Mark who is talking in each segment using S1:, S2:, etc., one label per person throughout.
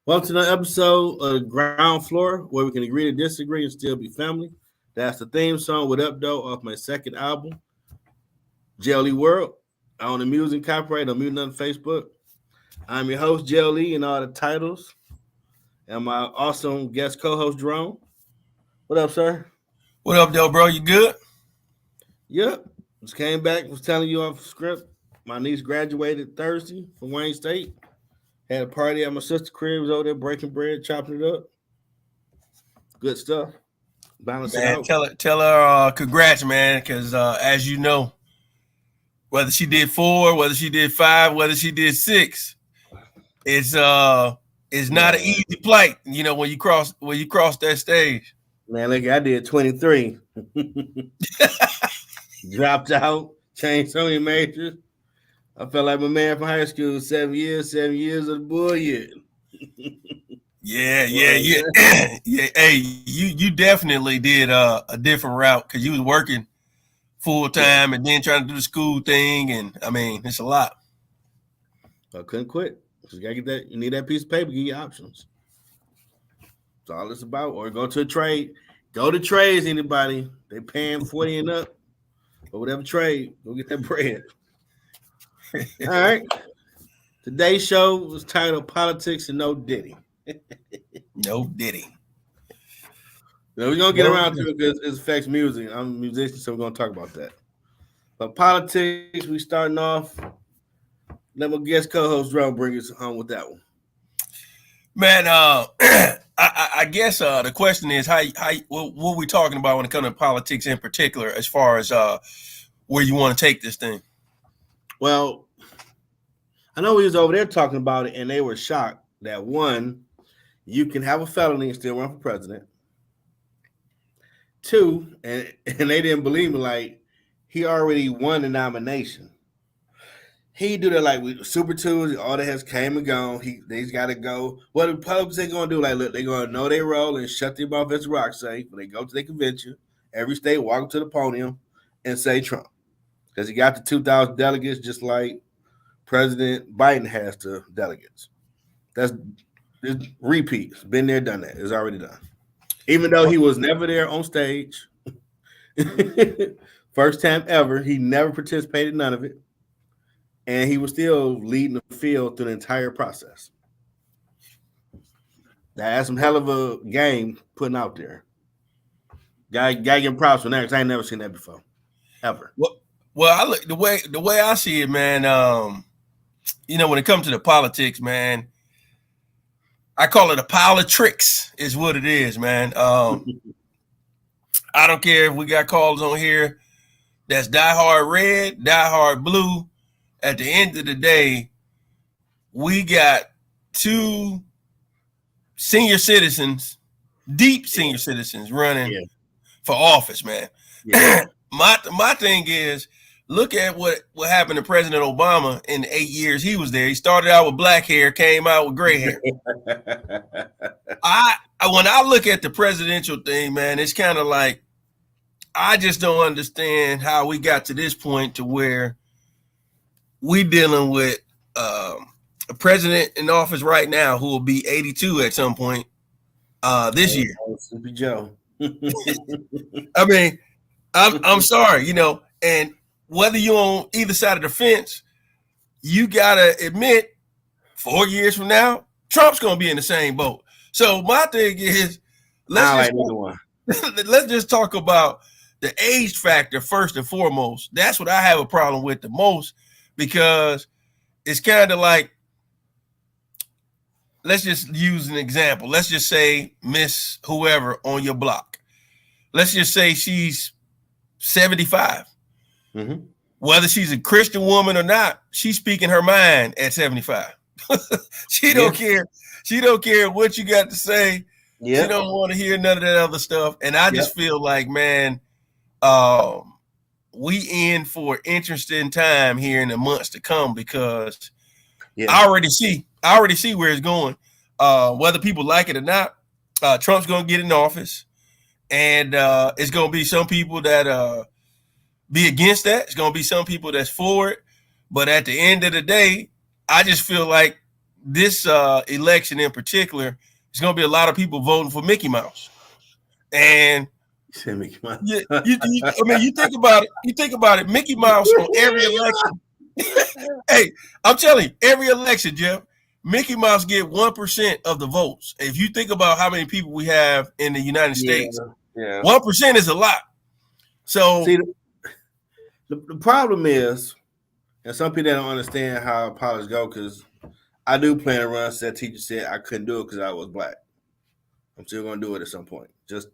S1: Welcome to the episode of the Ground Floor, where we can agree to disagree and still be family. That's the theme song with Up Though off my second album, Jelly World. I own the music copyright on Mutant on Facebook. I'm your host, Jelly, and all the titles. And my awesome guest co-host, Jerome. What up, sir?
S2: What up, though, bro? You good?
S1: Yep. Just came back, was telling you off script. My niece graduated Thursday from Wayne State. Had a party at my sister's crib, was over there breaking bread, chopping it up. Good stuff. Balance it
S2: Man,
S1: out.
S2: tell her congrats, man, because as you know, whether she did 4, whether she did 5, whether she did 6, it's not an easy plight, when you cross that stage.
S1: Man, look, I did 23. Dropped out, changed so many majors. I felt like my man from high school, 7 years of the bullshit.
S2: Yeah. Yeah. Hey, you definitely did a different route because you was working full time and then trying to do the school thing, and I mean, it's a lot.
S1: I couldn't quit. You gotta get that. You need that piece of paper. Get your options. That's all it's about. Or go to a trade. Go to trades. Anybody? They paying 40 and up, or whatever trade. Go get that bread. All right. Today's show was titled "Politics and No Diddy."
S2: No Diddy.
S1: We're gonna get around to it because it affects music. I'm a musician, so we're gonna talk about that. But politics, we starting off. Let my guest co-host Jerome bring us home with that one.
S2: Man, I guess the question is how what we talking about when it comes to politics in particular, as far as where you want to take this thing.
S1: Well, I know we was over there talking about it, and they were shocked that one, you can have a felony and still run for president. 2, and they didn't believe me, like he already won the nomination. He do that like with Super Tuesday, all that has came and gone. They's got to go. What the Republicans they gonna do? Like, look, they gonna know their role and shut their mouth as rock safe when they go to their convention. Every state walk up to the podium and say Trump, because he got the 2,000 delegates, just like President Biden has to delegates. That's repeats. Been there, done that. It's already done. Even though he was never there on stage, first time ever, he never participated in none of it. And he was still leading the field through the entire process. That's some hell of a game putting out there. Guy getting props for that because I ain't never seen that before, ever.
S2: Well, I look the way I see it, man. When it comes to the politics, man, I call it a pile of tricks. Is what it is, man. I don't care if we got callers on here that's diehard red, diehard blue. At the end of the day, we got 2 senior citizens, deep senior citizens running for office, man. Yeah. My thing is, look at what happened to President Obama in the 8 years he was there. He started out with black hair, came out with gray hair. When I look at the presidential thing, man, it's kind of like I just don't understand how we got to this point to where we dealing with a president in office right now who will be 82 at some point this year.
S1: Sleepy Joe.
S2: I mean, I'm sorry, and whether you're on either side of the fence, you gotta admit 4 years from now, Trump's gonna be in the same boat. So my thing is, let's just talk about the age factor first and foremost. That's what I have a problem with the most. Because it's kind of like, let's just use an example. Let's just say Miss whoever on your block. Let's just say she's 75. Mm-hmm. Whether she's a Christian woman or not, she's speaking her mind at 75. She don't care. She don't care what you got to say. She don't want to hear none of that other stuff. And I just feel like, man, we in for an interesting time here in the months to come because I already see where it's going. Whether people like it or not, Trump's going to get in office, and it's going to be some people that be against that. It's going to be some people that's for it. But at the end of the day, I just feel like this election in particular, it's going to be a lot of people voting for Mickey Mouse. And
S1: Mickey Mouse.
S2: I mean, you think about it. You think about it. Mickey Mouse on every election. Hey, I'm telling you, every election, Jeff, Mickey Mouse get 1% of the votes. If you think about how many people we have in the United States, 1% is a lot. So,
S1: see, the problem is, and some people don't understand how politics go, because I do plan to run. So that teacher said I couldn't do it because I was black. I'm still going to do it at some point, just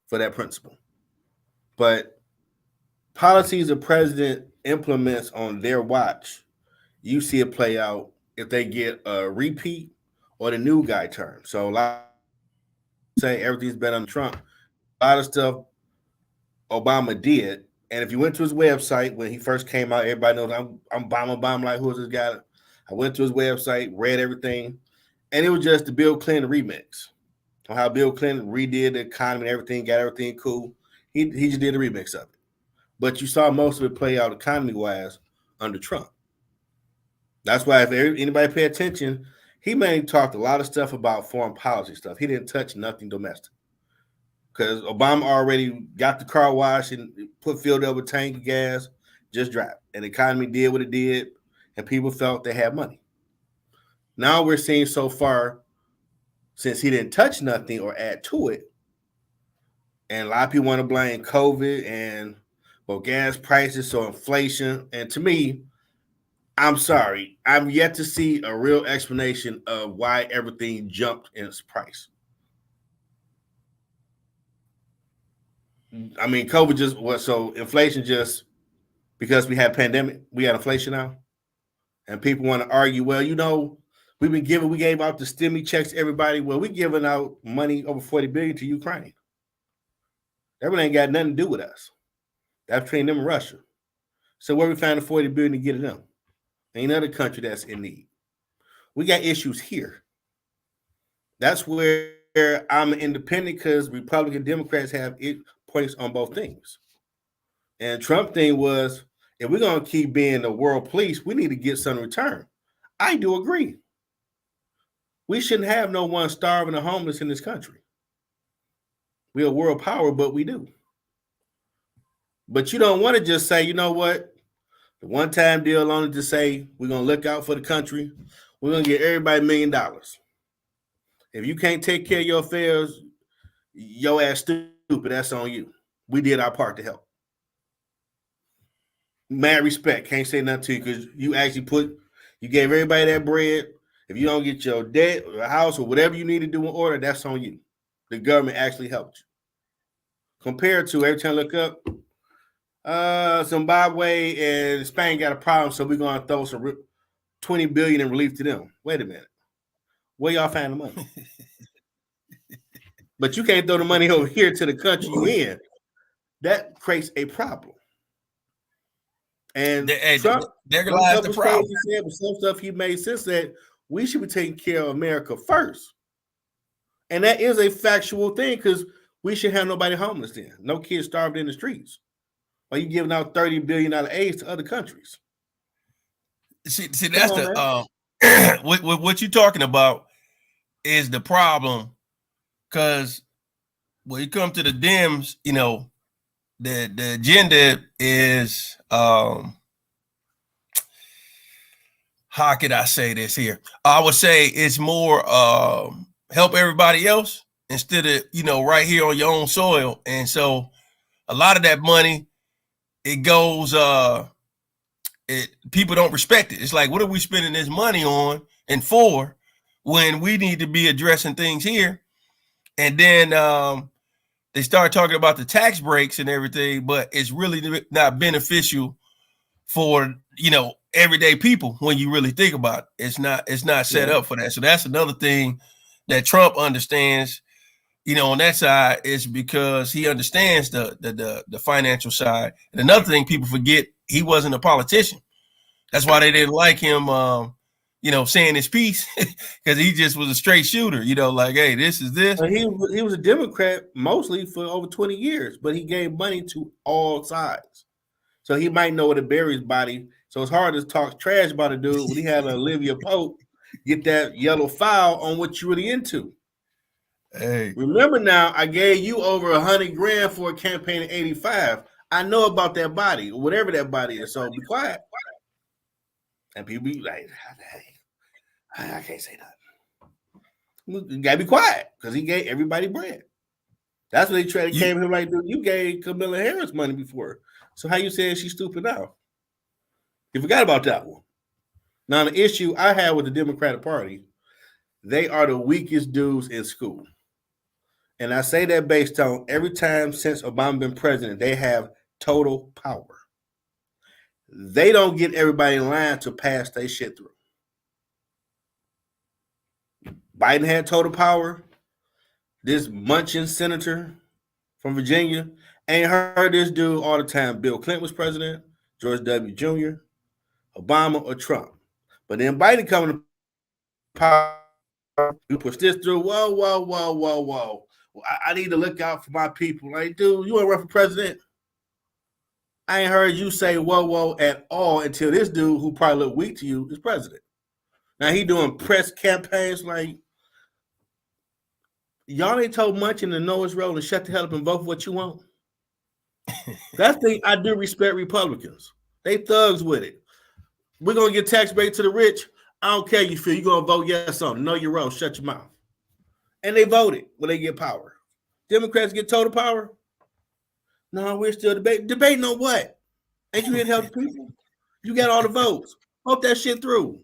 S1: for that principle. But policies the president implements on their watch, you see it play out if they get a repeat or the new guy term. So a lot say everything's been on Trump. A lot of stuff Obama did. And if you went to his website when he first came out, everybody knows I'm Obama. Like, who's this guy? I went to his website, read everything, and it was just the Bill Clinton remix on how Bill Clinton redid the economy and everything, got everything cool. He just did a remix of it. But you saw most of it play out economy-wise under Trump. That's why if anybody pay attention, he mainly talked a lot of stuff about foreign policy stuff. He didn't touch nothing domestic. Because Obama already got the car wash and filled up with tank of gas, just dropped. And the economy did what it did, and people felt they had money. Now we're seeing so far, since he didn't touch nothing or add to it, and a lot of people want to blame COVID and gas prices, so inflation. And to me, I'm sorry, I'm yet to see a real explanation of why everything jumped in its price. I mean, COVID just was so inflation just because we had pandemic, we had inflation now, and people want to argue. Well, we gave out the stimmy checks to everybody. Well, we giving out money over $40 billion to Ukraine. That really ain't got nothing to do with us. That's between them and Russia. So where we found the $40 billion to get to them? Ain't another country that's in need. We got issues here. That's where I'm independent because Republican Democrats have points on both things. And Trump thing was, if we're going to keep being the world police, we need to get some return. I do agree. We shouldn't have no one starving or homeless in this country. We're a world power, but we do. But you don't want to just say, you know what? The one-time deal only to say we're going to look out for the country. We're going to get everybody $1 million. If you can't take care of your affairs, your ass stupid, that's on you. We did our part to help. Mad respect. Can't say nothing to you because you actually you gave everybody that bread. If you don't get your debt or house or whatever you need to do in order, that's on you. The government actually helped you. Compared to every time I look up, Zimbabwe and Spain got a problem, so we're going to throw some $20 billion in relief to them. Wait a minute. Where y'all find the money? But you can't throw the money over here to the country you in. That creates a problem. And Trump,
S2: there lies the problem.
S1: He said, some stuff he made sense that we should be taking care of America first. And that is a factual thing because we should have nobody homeless then. No kids starved in the streets. Or you giving out $30 billion aid to other countries.
S2: See, that's what you're talking about is the problem. Because when you come to the Dems, the agenda is how could I say this here? I would say it's more help everybody else instead of right here on your own soil. And so a lot of that money, it goes people don't respect it. It's like, what are we spending this money on and for when we need to be addressing things here? And then they start talking about the tax breaks and everything, but it's really not beneficial for, everyday people when you really think about it. It's not set up for that. So that's another thing that Trump understands, on that side, is because he understands the financial side. And another thing people forget, he wasn't a politician. That's why they didn't like him saying his piece because he just was a straight shooter, like, hey, this is this.
S1: He was a Democrat mostly for over 20 years, but he gave money to all sides. So he might know what to bury his body. So it's hard to talk trash about a dude when he had Olivia Pope get that yellow file on what you're really into.
S2: Hey,
S1: Remember now, I gave you over 100 grand for a campaign in '85. I know about that body, or whatever that body is. So be quiet. And people be like, hey, I can't say nothing. You gotta be quiet because he gave everybody bread. That's what they tried to came to him like, dude, you gave Kamala Harris money before. So how you saying she's stupid now? You forgot about that one. Now the issue I have with the Democratic Party, they are the weakest dudes in school. And I say that based on every time since Obama been president, they have total power. They don't get everybody in line to pass their shit through. Biden had total power. This munching senator from Virginia ain't heard this dude all the time. Bill Clinton was president, George W. Jr., Obama, or Trump. But then Biden coming to power, you push this through. Whoa. Well, I need to look out for my people. Like, dude, you want to run for president? I ain't heard you say whoa at all until this dude who probably look weak to you is president. Now he doing press campaigns like, y'all ain't told Munchin to know his role and shut the hell up and vote for what you want. That's the thing I do respect Republicans. They thugs with it. We're gonna get tax break to the rich. I don't care you feel you're gonna vote yes on. Know your role, shut your mouth. And they voted when they get power. Democrats get total power. No, we're still debating. Debating on what? Ain't you here to help the people? You got all the votes. Vote that shit through.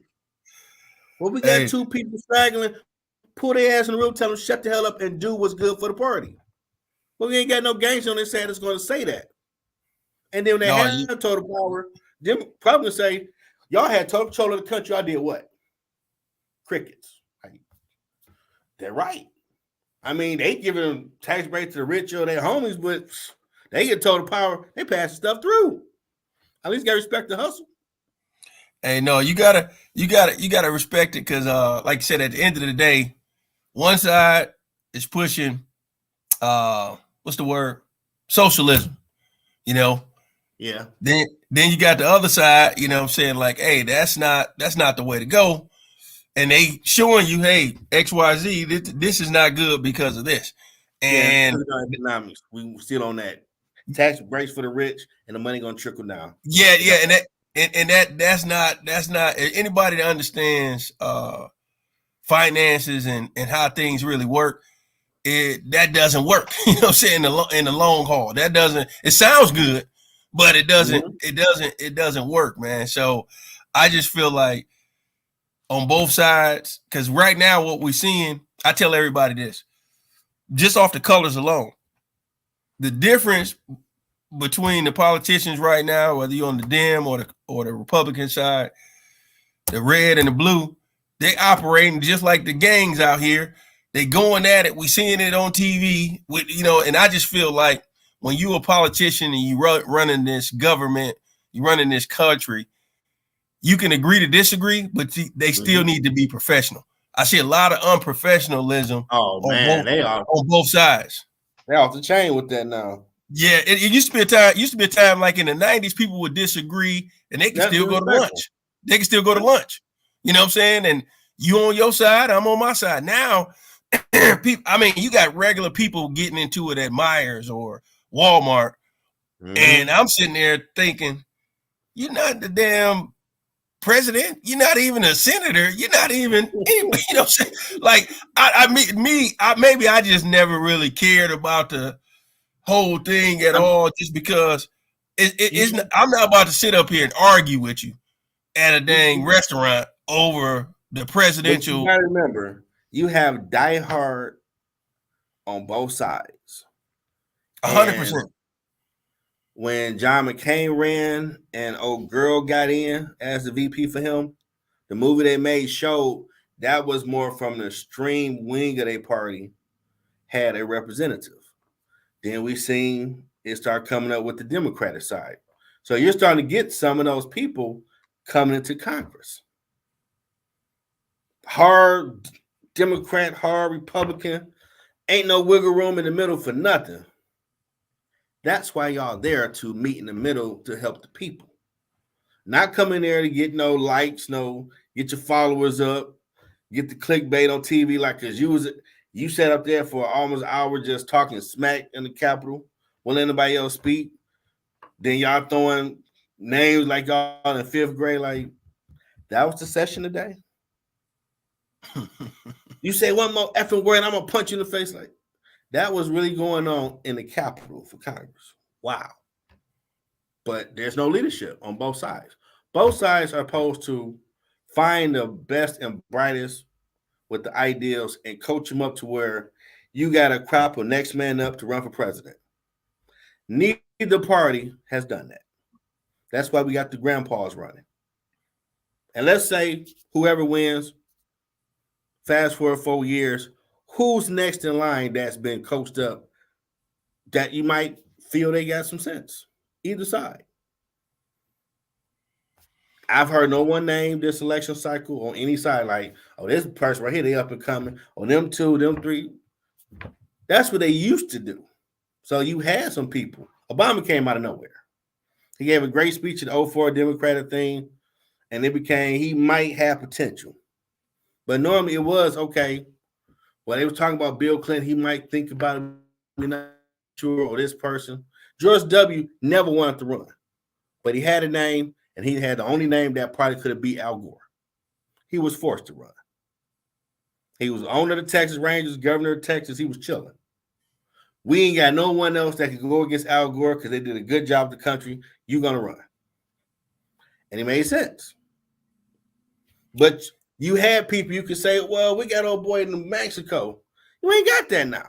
S1: Well, we got two people straggling. Pull their ass in the room, tell them shut the hell up and do what's good for the party. Well, we ain't got no gangster on this side that's going to say that. And then when they have total power, them probably say, y'all had total control of the country. I did what? Crickets. They're right. I mean, they giving tax breaks to the rich or their homies, but they get total power. They pass stuff through. At least got to respect the hustle.
S2: Hey, no, you gotta respect it because, like I said, at the end of the day, one side is pushing, what's the word? Socialism, you know.
S1: Yeah.
S2: Then you got the other side, you know what I'm saying, like, hey, that's not the way to go. And they showing you, hey, XYZ, this is not good because of this. And
S1: economics, we still on that. Tax breaks for the rich and the money gonna trickle down.
S2: Yeah, and that's not anybody that understands finances and how things really work. That doesn't work. You know what I'm saying? In the long haul, that doesn't. It sounds good, but it doesn't. Mm-hmm. It doesn't work, man. So I just feel like on both sides, because right now what we're seeing, I tell everybody this, just off the colors alone, the difference between the politicians right now, whether you're on the Dem or the Republican side, the red and the blue, they operating just like the gangs out here. They going at it. We seeing it on TV. With and I just feel like when you a politician and you running this government, you running this country, you can agree to disagree, but they still need to be professional. I see a lot of unprofessionalism. On both sides.
S1: They're off the chain with that now.
S2: Yeah, it used to be a time. Like in the 90s, people would disagree and they can still go to lunch. They can still go to lunch. You know what I'm saying? And you on your side, I'm on my side. Now, people, I mean, you got regular people getting into it at Myers or Walmart, and I'm sitting there thinking, you're not the damn president. You're not even a senator. You're not even anybody. You know what I'm saying? Like, maybe I just never really cared about the whole thing at all, just because it's not, I'm not about to sit up here and argue with you at a dang restaurant over the presidential.
S1: You gotta remember, you have diehard on both sides.
S2: 100%.
S1: When John McCain ran and old girl got in as the VP for him, the movie they made showed that was more from the extreme wing of their party had a representative. Then we seen it start coming up with the Democratic side. So you're starting to get some of those people coming into Congress. Hard Democrat, hard Republican, ain't no wiggle room in the middle for nothing. That's why y'all there, to meet in the middle to help the people. Not coming there to get no likes, no get your followers up. get the clickbait on TV, like because you sat up there for almost an hour just talking smack in the Capitol, won't let anybody else speak. Then y'all throwing names like y'all in fifth grade, like that was the session today. You say one more effing word, I'm gonna punch you in the face. Like that was really going on in the Capitol for Congress. Wow. But there's no leadership on both sides. Both sides are supposed to find the best and brightest with the ideals and coach them up to where you got a crop of next man up to run for president. Neither party has done that. That's why we got the grandpas running. And let's say whoever wins, fast forward 4 years, who's next in line that's been coached up that you might feel they got some sense? Either side. I've heard no one name this election cycle on any side like, oh, this person right here, they up and coming. Or them two, them three. That's what they used to do. So you had some people. Obama came out of nowhere. He gave a great speech at the 04 Democratic thing, and it became he might have potential. But normally it was, okay, well, they were talking about Bill Clinton. He might think about it. We're not sure, or this person. George W. never wanted to run, but he had a name, and he had the only name that probably could have beat Al Gore. He was forced to run. He was owner of the Texas Rangers, governor of Texas. He was chilling. We ain't got no one else that could go against Al Gore because they did a good job of the country. You're going to run. And it made sense. But you had people you could say, well, we got old boy in New Mexico. You ain't got that now.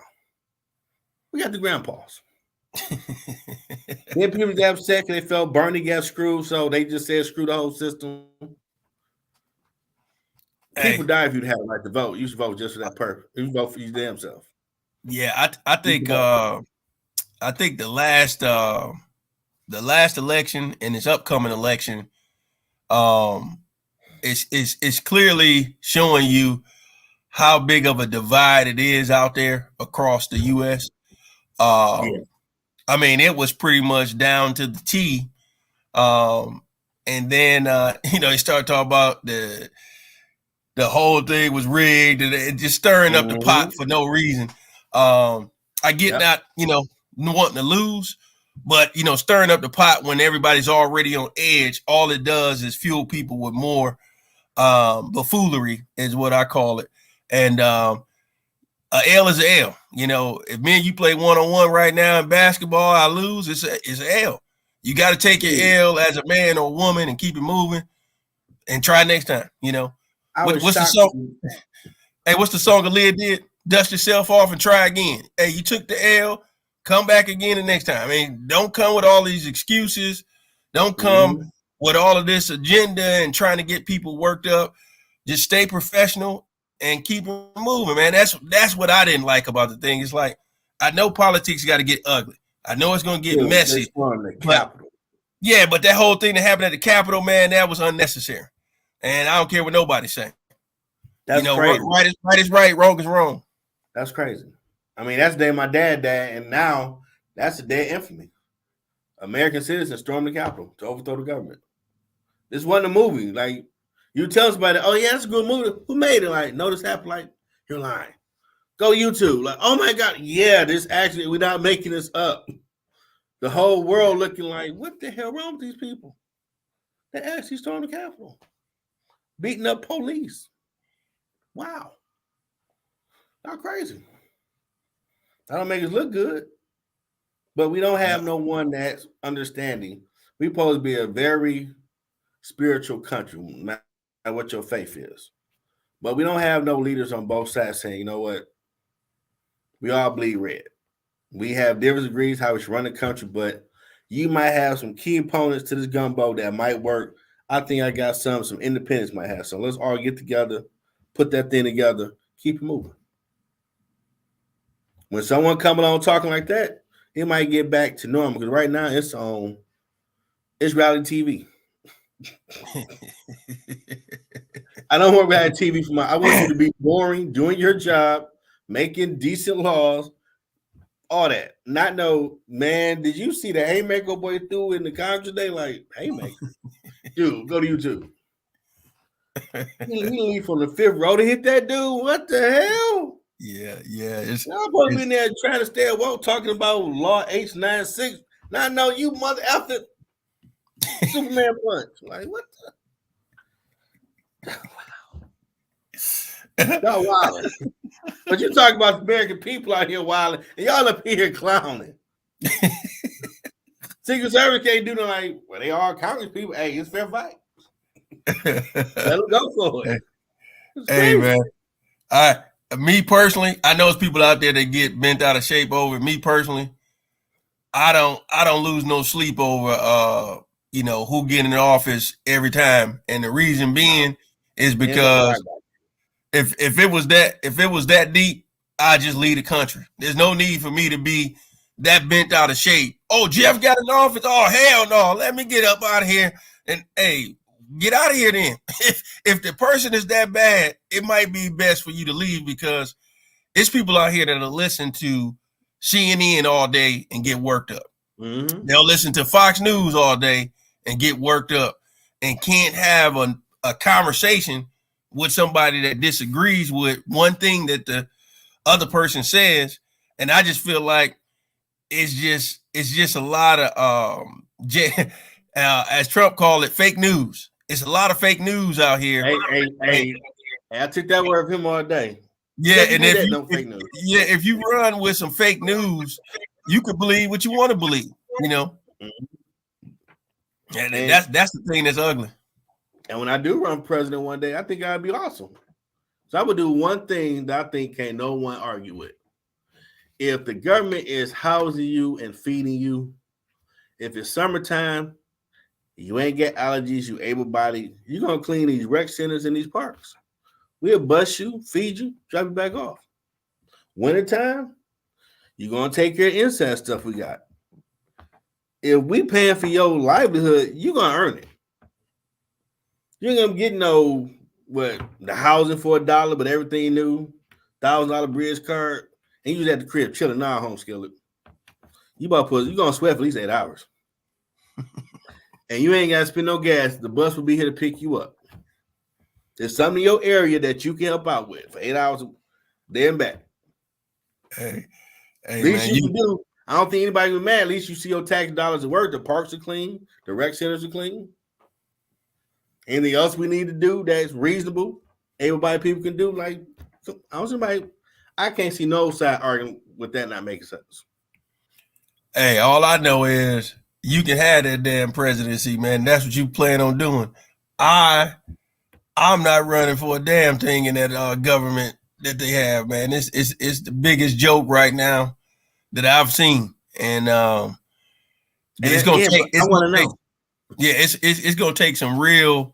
S1: We got the grandpas. Then people got upset because they felt Bernie got screwed, so they just said screw the whole system. People die if you'd have the right to vote. You should vote just for that purpose. You vote for your damn self.
S2: Yeah, I think the last election and this upcoming election is clearly showing you how big of a divide it is out there across the U.S. Yeah. I mean, it was pretty much down to the T. And then, they started talking about the whole thing was rigged and just stirring up the pot for no reason. I get not, wanting to lose, but, stirring up the pot when everybody's already on edge, all it does is fuel people with more buffoonery is what I call it. And a L is an L. If me and you play one-on-one right now in basketball, I lose, it's an L. You got to take your L as a man or a woman and keep it moving and try next time, What's the song? Hey, what's the song Aaliyah did? Dust yourself off and try again. Hey, you took the L, come back again the next time. I mean, don't come with all these excuses. Don't come with all of this agenda and trying to get people worked up. Just stay professional and keep it moving, man. That's what I didn't like about the thing. It's like, I know politics got to get ugly. I know it's going to get messy. But that whole thing that happened at the Capitol, man, that was unnecessary. And I don't care what nobody's saying.
S1: That's crazy.
S2: Right is right, wrong is wrong.
S1: That's crazy. I mean, that's the day my dad died, and now that's the day of infamy. American citizens stormed the Capitol to overthrow the government. This wasn't a movie. Like, you tell somebody, oh, yeah, that's a good movie. Who made it? Like, no, this happened. Like, you're lying. Go YouTube. Like, oh, my God. Yeah, this actually, we're not making this up. The whole world looking like, what the hell wrong with these people? They actually stormed the Capitol. Beating up police. Wow. How crazy. That don't make us look good. But we don't have no one that's understanding. We're supposed to be a very spiritual country, no matter what your faith is. But we don't have no leaders on both sides saying, you know what? We all bleed red. We have different degrees how we should run the country, but you might have some key opponents to this gumbo that might work. I think I got some independents might have. So let's all get together, put that thing together, keep it moving. When someone come along talking like that, it might get back to normal because right now it's reality TV. I don't want reality TV I want you to be boring, doing your job, making decent laws, all that. Not no, man, did you see the haymaker boy threw in the Congress today? Like, haymaker. Dude, go to YouTube. He leave from the 5th row to hit that dude. What the hell?
S2: Yeah. Y'all
S1: supposed to be in there trying to stay awoke, talking about Law H96. Now, no, you mother effing Superman punch. Like, what the? Y'all wilding. But you talk about the American people out here wilding, and y'all up here clowning. Secret Service can't do nothing like, well, they are Congress people. Hey, it's fair fight. Let them go for it.
S2: Hey, man. Me personally, I know there's people out there that get bent out of shape over it. Me personally, I don't lose no sleep over who get in the office every time. And the reason being is because if it was that deep, I'd just leave the country. There's no need for me to be that bent out of shape. Oh, Jeff got in the office. Oh, hell no. Let me get up out of here. And hey, get out of here then. If the person is that bad, it might be best for you to leave, because it's people out here that'll listen to CNN all day and get worked up.
S1: Mm-hmm.
S2: They'll listen to Fox News all day and get worked up and can't have a conversation with somebody that disagrees with one thing that the other person says. And I just feel like it's just a lot of as Trump called it, fake news. It's a lot of fake news out here.
S1: Hey, I took that word from him all day.
S2: Yeah, and if you run with some fake news, you could believe what you want to believe, Mm-hmm. And that's the thing that's ugly.
S1: And when I do run president one day, I think I'd be awesome. So I would do one thing that I think can't no one argue with. If the government is housing you and feeding you, if it's summertime, you ain't get allergies, you able-bodied, you're going to clean these rec centers and these parks. We'll bus you, feed you, drop you back off. Wintertime, you're going to take care of inside stuff we got. If we paying for your livelihood, you're going to earn it. You ain't going to get the housing for $1, but everything new, $1,000 bridge card, and you just at the crib chilling, now home skillet. You're going to sweat for at least 8 hours. And you ain't got to spend no gas. The bus will be here to pick you up. There's something in your area that you can help out with for 8 hours there and back.
S2: Hey,
S1: at least man, you can do. I don't think anybody will be mad. At least you see your tax dollars at work. The parks are clean. The rec centers are clean. Anything else we need to do that's reasonable, able-bodied people can do? Like, I can't see no side arguing with that not making sense.
S2: Hey, all I know is you can have that damn presidency, man. That's what you plan on doing. I'm not running for a damn thing in that government that they have, man. It's the biggest joke right now that I've seen, and it's gonna take. I want to know. Yeah, it's gonna take some real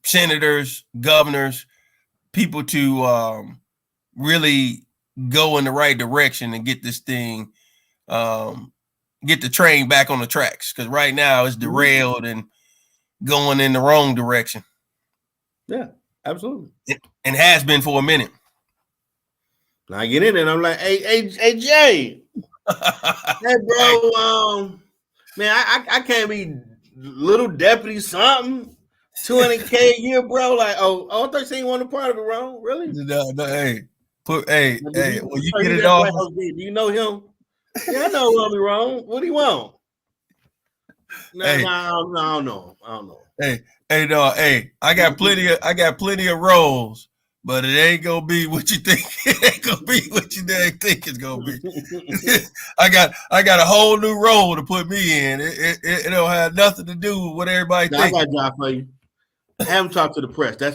S2: senators, governors, people to really go in the right direction and get this thing, get the train back on the tracks. Because right now it's derailed and going in the wrong direction.
S1: Yeah, absolutely.
S2: And has been for a minute.
S1: Now I get in there and I'm like, hey, Jay. Hey, bro, man, I can't be little deputy something. 200K a year, bro. Like, I thought you wanted part of it, wrong. Really?
S2: No, hey. When you get it off.
S1: Do you know him? Yeah, I know Romy wrong. What do you want? I don't know.
S2: Hey, I got plenty of roles, but it ain't gonna be what you think. It ain't gonna be what you think it's gonna be. I got a whole new role to put me in. It don't have nothing to do with what everybody thinks. I got a
S1: job for you. Have him talk to the press. That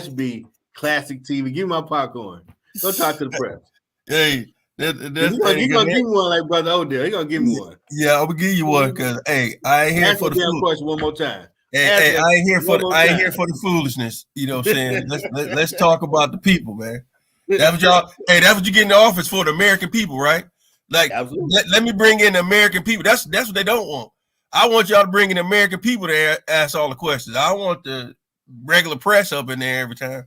S1: should be classic TV. Give me my popcorn. Go talk to the press.
S2: Hey.
S1: He's gonna give me one like Brother Odell. He's gonna give me one.
S2: Yeah, I'm gonna give you one because I ain't here for the
S1: damn question one more time.
S2: Hey, I ain't here for the foolishness. You know what I'm saying? let's talk about the people, man. That's what you get in the office for, the American people, right? Like, let me bring in the American people. That's what they don't want. I want y'all to bring in the American people to ask all the questions. I want the regular press up in there every time.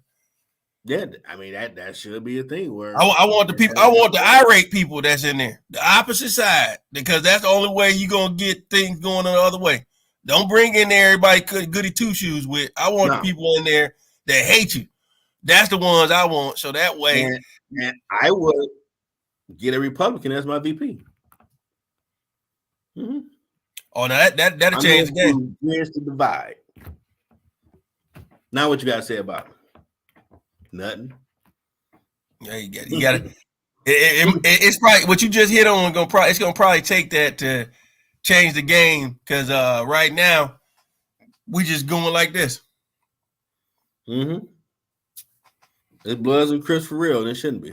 S1: Yeah, I mean that should be a thing where
S2: I want the people. I want the irate people that's in there, the opposite side, because that's the only way you're gonna get things going the other way. Don't bring in there everybody goody two shoes with. I want the
S1: No.
S2: people in there that hate you. That's the ones I want. So that way,
S1: And I would get a Republican as my VP. Mm-hmm.
S2: oh, now that'll change the game.
S1: Here's the divide. Now, what you got to say about it? Nothing.
S2: Yeah, you got to. It's probably what you just hit on. It's gonna probably take that to change the game because right now we just going like this.
S1: Mm-hmm. It's Bloods and Crips for real. And it shouldn't be.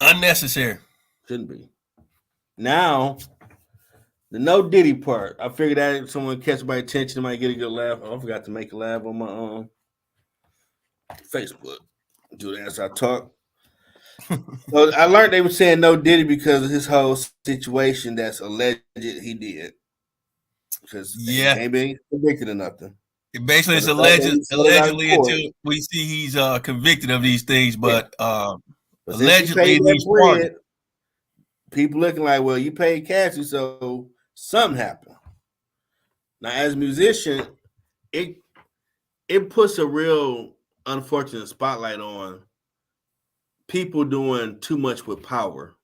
S2: Unnecessary.
S1: Shouldn't be. Now, the no Diddy part. I figured that if someone catch my attention, might get a good laugh. Oh, I forgot to make a laugh on my Facebook. Do that as I talk. So I learned they were saying no Diddy because of his whole situation that's alleged he did. Because he ain't been convicted of nothing.
S2: Basically, it's allegedly until we see he's convicted of these things, but allegedly he's
S1: bread, people looking like, well, you paid Cassie, so something happened. Now, as a musician, it puts a real unfortunate spotlight on people doing too much with power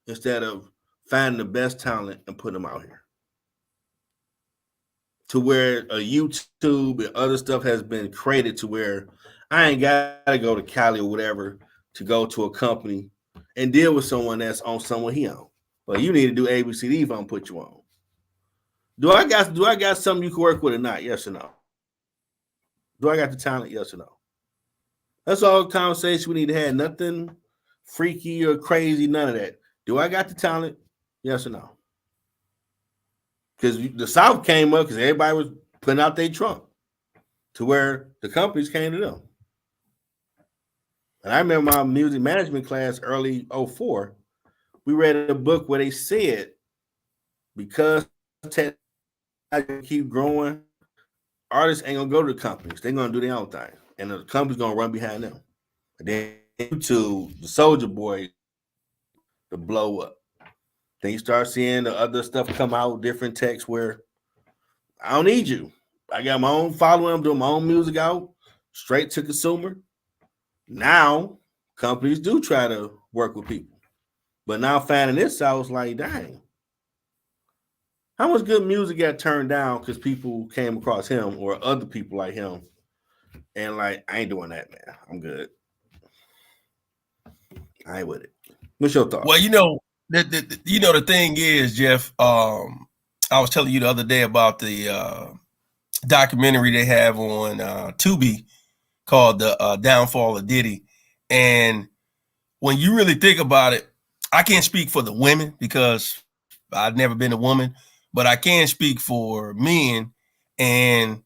S1: instead of finding the best talent and putting them out here. To where a YouTube and other stuff has been created to where I ain't got to go to Cali or whatever to go to a company and deal with someone that's on someone he on. Well, you need to do ABCD if I'm gonna put you on. Do I got something you can work with or not? Yes or no? Do I got the talent? Yes or no? That's all the conversation we need to have. Nothing freaky or crazy, none of that. Do I got the talent? Yes or no? Because the South came up because everybody was putting out their trunk to where the companies came to them. And I remember my music management class early 04, we read a book where they said because technology keep growing, artists ain't gonna go to the companies. They're gonna do their own thing. And the company's gonna run behind them. And then YouTube, the Soldier Boy, to blow up. Then you start seeing the other stuff come out, different texts where I don't need you. I got my own following. I'm doing my own music out, straight to consumer. Now, companies do try to work with people. But now finding this out, it's like, dang. How much good music got turned down because people came across him or other people like him? And like, I ain't doing that, man. I'm good. I ain't with it. What's your thought?
S2: Well, the thing is, Jeff, I was telling you the other day about the documentary they have on Tubi called The Downfall of Diddy. And when you really think about it, I can't speak for the women because I've never been a woman, but I can speak for men. And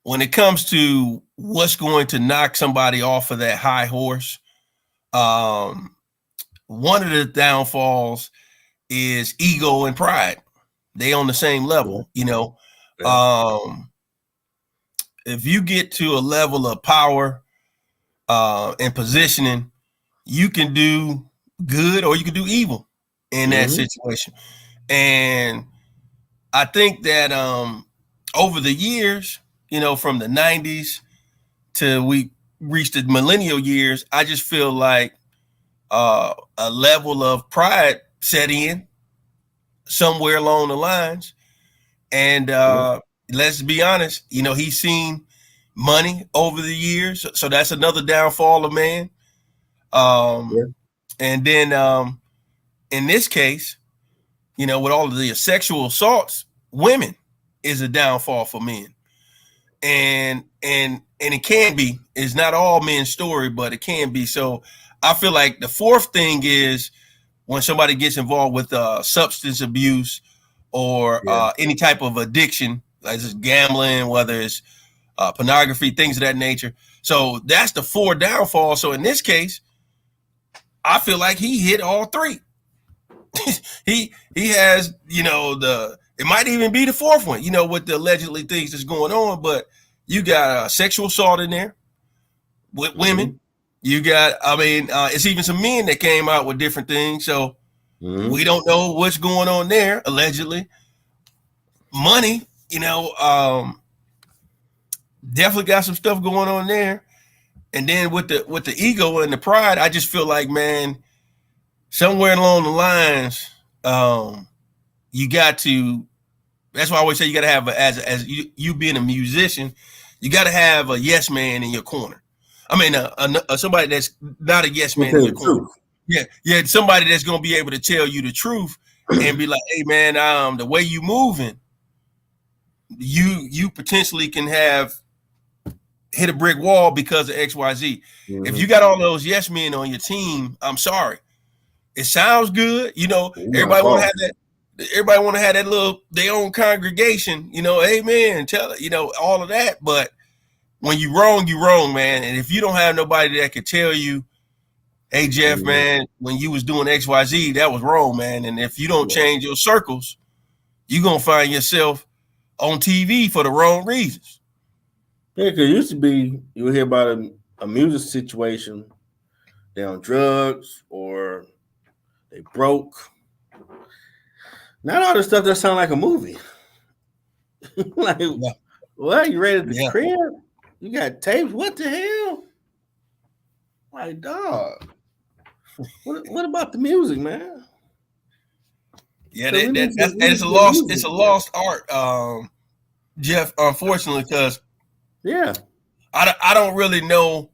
S2: when it comes to what's going to knock somebody off of that high horse, one of the downfalls is ego and pride. They on the same level, Yeah. If you get to a level of power and positioning, you can do good or you can do evil in that situation. And I think that over the years, from the 90s to we reached the millennial years, I just feel like a level of pride set in somewhere along the lines. And let's be honest, he's seen money over the years. So that's another downfall of man. And then in this case, with all of the sexual assaults, women is a downfall for men. And it can be. It's not all men's story, but it can be. So I feel like the fourth thing is when somebody gets involved with substance abuse or any type of addiction, like it's gambling, whether it's pornography, things of that nature. So that's the 4 downfalls. So in this case, I feel like he hit all 3. he has, it might even be the 4th one, with the allegedly things that's going on, but you got sexual assault in there with women. You got, it's even some men that came out with different things. So we don't know what's going on there, allegedly. Money, you know, definitely got some stuff going on there. And then with the ego and the pride, I just feel like, man, somewhere along the lines, you got to. That's why I always say you got to have as you being a musician, you got to have a yes man in your corner. I mean, somebody that's not a yes man in your corner. Truth. Yeah, somebody that's gonna be able to tell you the truth and be like, hey man, the way you moving, you potentially can have hit a brick wall because of XYZ. Mm-hmm. If you got all those yes men on your team, I'm sorry. It sounds good, you know. Everybody want to have that. Everybody want to have that little their own congregation, you know. Amen. Tell it, you know, all of that. But when you wrong, man. And if you don't have nobody that could tell you, hey Jeff, man, when you was doing XYZ, that was wrong, man. And if you don't change your circles, you're gonna find yourself on TV for the wrong reasons.
S1: Yeah, because it used to be you would hear about a music situation, they're on drugs or they broke. Not all the stuff that sound like a movie. Like, what? You ready at the crib? You got tapes? What the hell? Like, dog. What about the music, man?
S2: Yeah, so it's a lost art, Jeff. Unfortunately, because I don't really know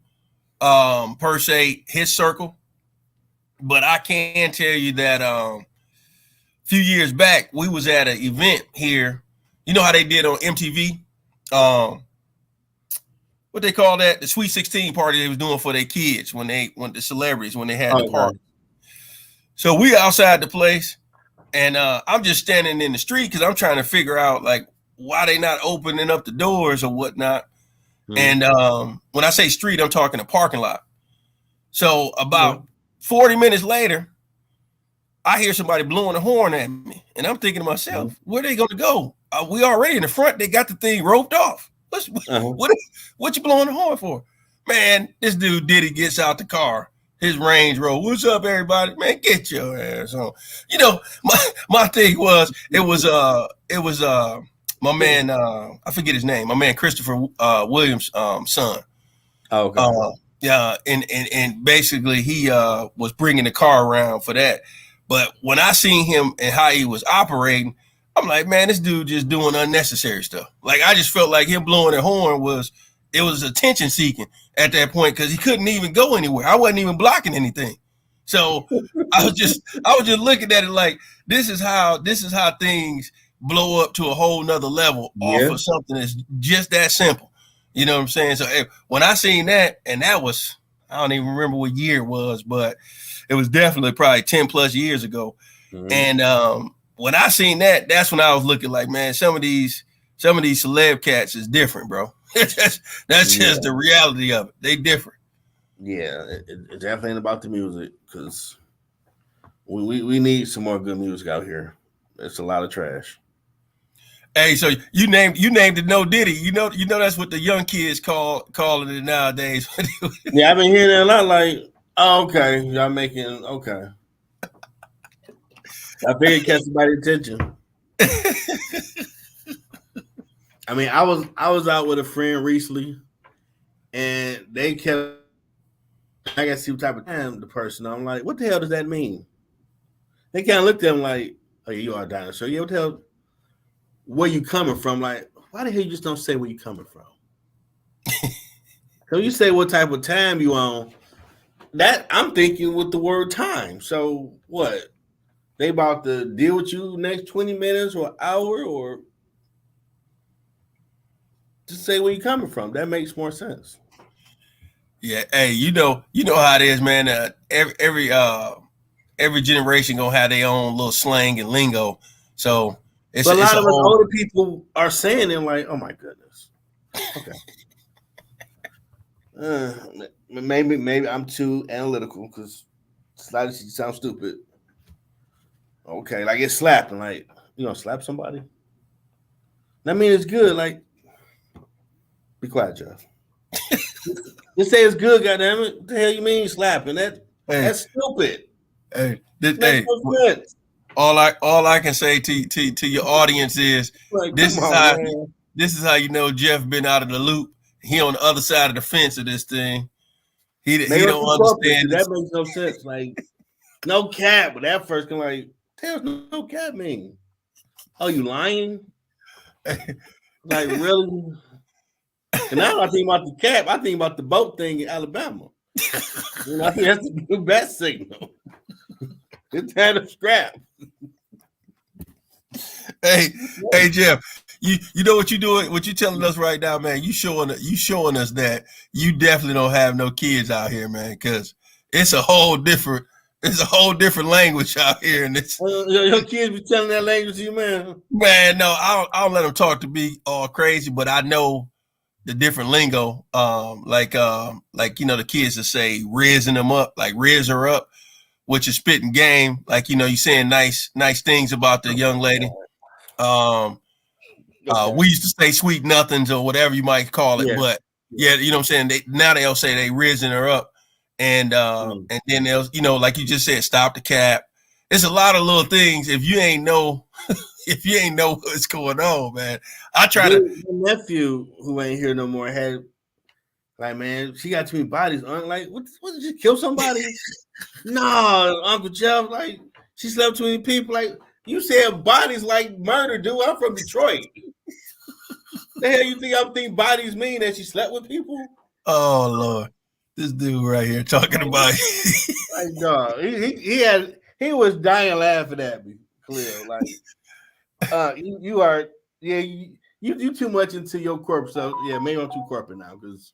S2: per se his circle, but I can tell you that few years back, we was at an event here. You know how they did on MTV? What they call that? The Sweet 16 party they was doing for their kids when the celebrities, when they had the party. So we outside the place, and I'm just standing in the street because I'm trying to figure out like why they not opening up the doors or whatnot. And when I say street, I'm talking a parking lot. So about 40 minutes later, I hear somebody blowing a horn at me, and I'm thinking to myself, where are they going to go? We already in the front. They got the thing roped off. What you blowing the horn for? Man, this dude Diddy gets out the car, his Range Rover. What's up, everybody? Man, get your ass on. You know, my thing was, it was my man, I forget his name, my man Christopher Williams' son.
S1: Oh, okay.
S2: Yeah, and basically he was bringing the car around for that. But when I seen him and how he was operating, I'm like, man, this dude just doing unnecessary stuff. Like, I just felt like him blowing the horn was attention seeking at that point because he couldn't even go anywhere. I wasn't even blocking anything. So I was just looking at it like this is how things blow up to a whole nother level off of something that's just that simple. You know what I'm saying? So when I seen that, and that was, I don't even remember what year it was, but it was definitely probably 10 plus years ago. And when I seen that, that's when I was looking like, man, some of these celeb cats is different, bro. that's just the reality of it. They different.
S1: Yeah, it definitely ain't about the music because we need some more good music out here. It's a lot of trash.
S2: Hey, so you named it No Diddy. You know that's what the young kids calling it nowadays.
S1: Yeah, I've been hearing that a lot. Like, oh, okay, y'all making okay. I figured catch somebody's attention. I mean, I was out with a friend recently, and they kept. I got to see what type of time the person. I'm like, what the hell does that mean? They kind of looked at him like, oh, yeah, you are a dinosaur. Yeah, what the hell? Where you coming from? Like, why the hell you just don't say where you coming from? So you say what type of time you on? That I'm thinking with the word time. So what? They about to deal with you next 20 minutes or an hour, or just say where you coming from. That makes more sense.
S2: Yeah, hey, you know how it is, man. Every generation gonna have their own little slang and lingo. So
S1: but a lot of us older people are saying it like, oh my goodness. Okay. Maybe I'm too analytical because slightly sounds stupid. Okay, like it's slapping, like you know, slap somebody. That means it's good. Like, be quiet, Jeff. Just say it's good, goddamn it. What the hell you mean slapping? That's stupid.
S2: Hey,
S1: no sense.
S2: all I can say to your audience is
S1: Like,
S2: this
S1: come
S2: is
S1: on,
S2: how
S1: man.
S2: this is how you know Jeff been out of the loop. He on the other side of the fence of this thing.
S1: They
S2: He
S1: are
S2: don't
S1: too corporate.
S2: understand
S1: That
S2: this.
S1: makes no sense. Like, no cap. But that first, like, tell no cap mean. Oh, you lying? Like, really? And now I think about the cap. I think about the boat thing in Alabama. I think that's the best signal. It's had a scrap.
S2: Hey Jeff, you know what you doing? What you telling us right now, man? You showing us that you definitely don't have no kids out here, man, because it's a whole different language out here, and it's
S1: Your kids be telling that language to you, man.
S2: man. No, I don't let them talk to me all crazy, but I know the different lingo. Like the kids that say "rizzing them up," like "rizz her up," which is spitting game. Like you saying nice things about the young lady.
S1: Okay.
S2: We used to say sweet nothings or whatever you might call it,
S1: Yeah.
S2: but yeah, you know what I'm saying. They'll say they rizzing her up, and then they'll like you just said, stop the cap. It's a lot of little things. If you ain't know what's going on, man. I try
S1: Dude,
S2: to.
S1: my nephew who ain't here no more had like, man, she got too many bodies. Like, what did you kill somebody? No, Uncle Jeff, like she slept with too many people. Like you said, bodies like murder, dude. I'm from Detroit. The hell you think I'm thinking bodies mean that she slept with people?
S2: Oh Lord, this dude right here talking about.
S1: Like, dog, he was dying laughing at me. Clear, like, you are, yeah, you too much into your corp. So yeah, maybe I'm too corporate now because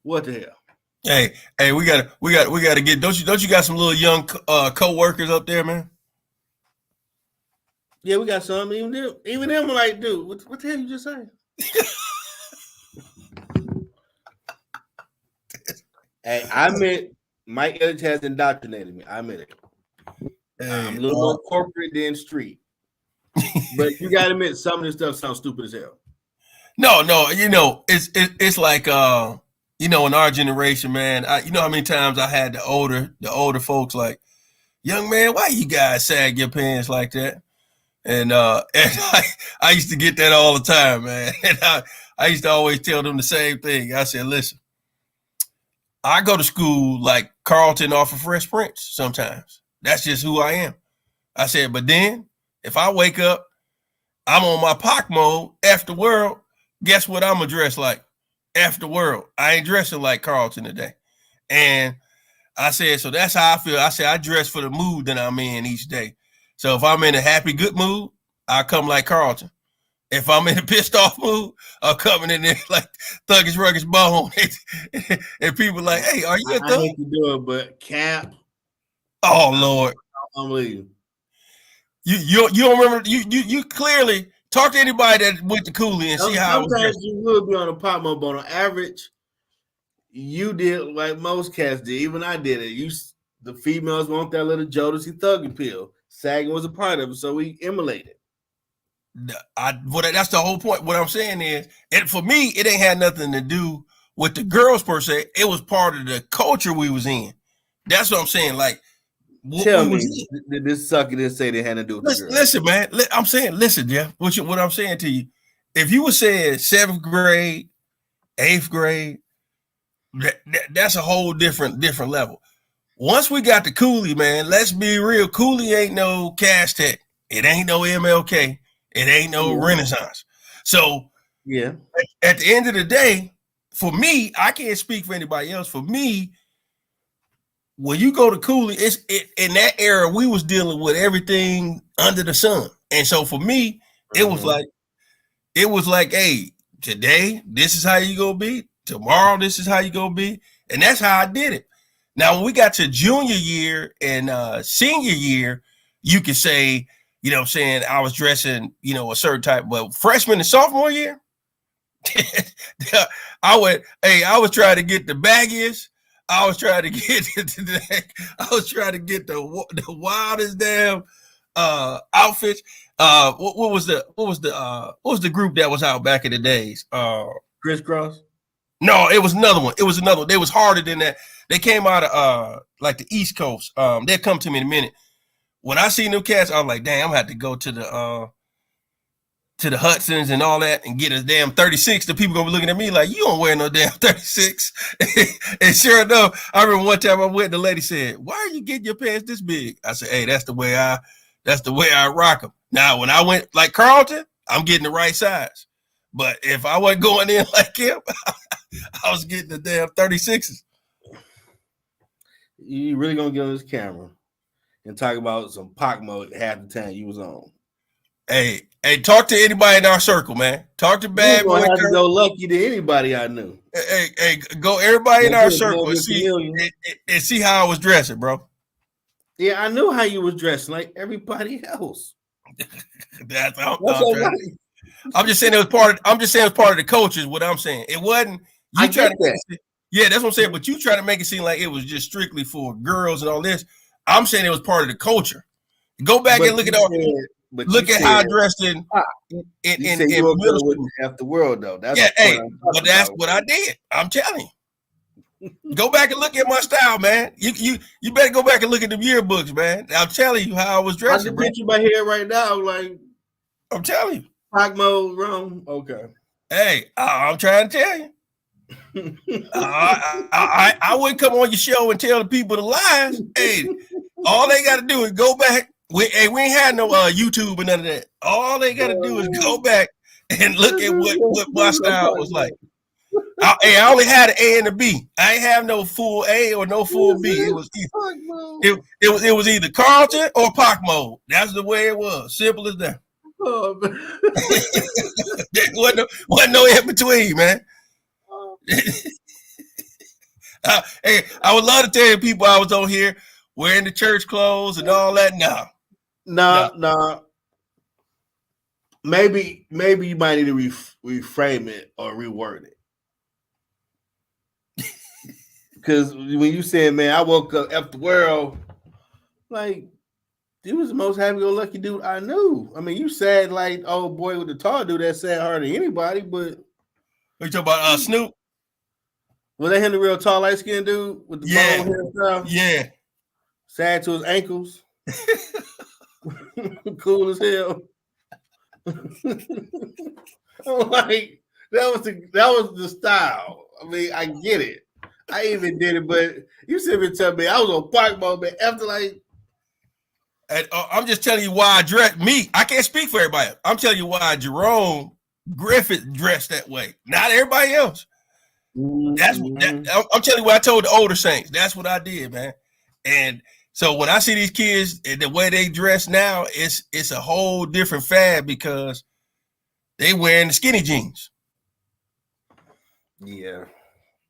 S1: what the hell?
S2: Hey, we gotta get. Don't you got some little young co-workers up there, man?
S1: Yeah, we got some. Even them are like, dude, what the hell you just say? Hey, I admit Mike Elliott has indoctrinated me. I admit it.
S2: Hey,
S1: I'm a little more corporate than street. But you gotta admit some of this stuff sounds stupid as hell.
S2: No, it's like in our generation, man. You know how many times I had the older folks like, young man, why you guys sag your pants like that? And I used to get that all the time, man. And I used to always tell them the same thing. I said, listen, I go to school like Carlton off of Fresh Prince sometimes. That's just who I am. I said, but then if I wake up, I'm on my Pac mode, F the world, guess what I'm gonna dress like? F the world. I ain't dressing like Carlton today. And I said, so that's how I feel. I said, I dress for the mood that I'm in each day. So if I'm in a happy, good mood, I'll come like Carlton. If I'm in a pissed off mood, I'm coming in there like Thuggish Ruggish Bone. And people like, hey, are you a
S1: I
S2: thug?
S1: hate to do it, but Cap.
S2: Oh Lord.
S1: I'm leaving.
S2: You don't remember you clearly talk to anybody that went to Cooley and see how it was
S1: Sometimes
S2: dressed.
S1: you will be on a pop up, but on average, you did like most cats did. Even I did it. The females want that little Jodeci thug appeal. Sagging was a part of it, so we emulated.
S2: That's the whole point. What I'm saying is, and for me, it ain't had nothing to do with the girls per se. It was part of the culture we was in. That's what I'm saying. Like,
S1: Tell me, did this sucker didn't say they had to do with the girl?
S2: Listen, man. I'm saying, listen, Jeff. What I'm saying to you, if you were saying 7th grade, 8th grade, that's a whole different level. Once we got to Cooley, man, let's be real. Cooley ain't no Cash Tech. It ain't no MLK. It ain't no Renaissance. So
S1: yeah,
S2: at the end of the day, for me, I can't speak for anybody else. For me, when you go to Cooley, in that era, we was dealing with everything under the sun. And so for me, it was like, hey, today, this is how you gonna be. Tomorrow, this is how you gonna be. And that's how I did it. Now, when we got to junior year and senior year, you could say, you know what I'm saying, I was dressing, a certain type. But freshman and sophomore year, I was trying to get the baggiest. I was trying to get the wildest damn outfits. What was the group that was out back in the days?
S1: Crisscross.
S2: No, it was another one. They was harder than that. They came out of like the East Coast. They'll come to me in a minute. when I seen them cats, I was like, damn, I'm gonna have to go to the Hudsons and all that and get a damn 36. The people gonna be looking at me like, you don't wear no damn 36. And sure enough, I remember one time I went, the lady said, why are you getting your pants this big? I said, hey, that's the way I rock them. Now, when I went like Carlton, I'm getting the right size. But if I wasn't going in like him, I was getting the damn 36s.
S1: You really gonna get on this camera and talk about some Pac mode half the time you was on?
S2: Hey, talk to anybody in our circle, man. Talk to Bad Boy.
S1: You have to go lucky to anybody I knew.
S2: Hey, go everybody in our circle and see how I was dressing, bro.
S1: Yeah, I knew how you was dressing like everybody else.
S2: I'm just saying it was part of the coaches. What I'm saying, it wasn't.
S1: I get that.
S2: Yeah, that's what I'm saying. But you try to make it seem like it was just strictly for girls and all this. I'm saying it was part of the culture. Go back and look at all. Look at how I dressed in middle school.
S1: Half the world though. That's
S2: but that's what I did. I'm telling you. Go back and look at my style, man. You better go back and look at the yearbooks, man. I'm telling you how I was dressing.
S1: I can picture my hair right now, like
S2: I'm telling you.
S1: Pac mode wrong. Okay.
S2: Hey, I'm trying to tell you. I wouldn't come on your show and tell the people the lies. Hey, all they got to do is go back. We ain't had no YouTube and none of that. All they got to do is go back and look at what my style was like. I only had an A and a B. I ain't have no full A or no full B. It was either Carlton or Pac mode. That's the way it was. Simple as that. Oh, there wasn't no in between, man. Hey, I would love to tell you people I was on here wearing the church clothes and all that. No.
S1: Maybe you might need to reframe it or reword it. Because when you said, man, I woke up after the world, like, you was the most happy-go-lucky dude I knew. I mean, you said like old boy with the tall dude that said harder than anybody, but
S2: you talking about Snoop?
S1: Was that him, the real tall, light-skinned dude with the bone hairstyle?
S2: Yeah.
S1: Sad to his ankles. Cool as hell. I'm like, that was the style. I mean, I get it. I even did it, but you said me tell me I was on Pac mode, but after like.
S2: I'm just telling you why I dress me. I can't speak for everybody. I'm telling you why Jerome Griffith dressed that way. Not everybody else. I'm telling you what I told the older saints. That's what I did, man. And so when I see these kids, the way they dress now, it's a whole different fad because they wearing the skinny jeans.
S1: Yeah.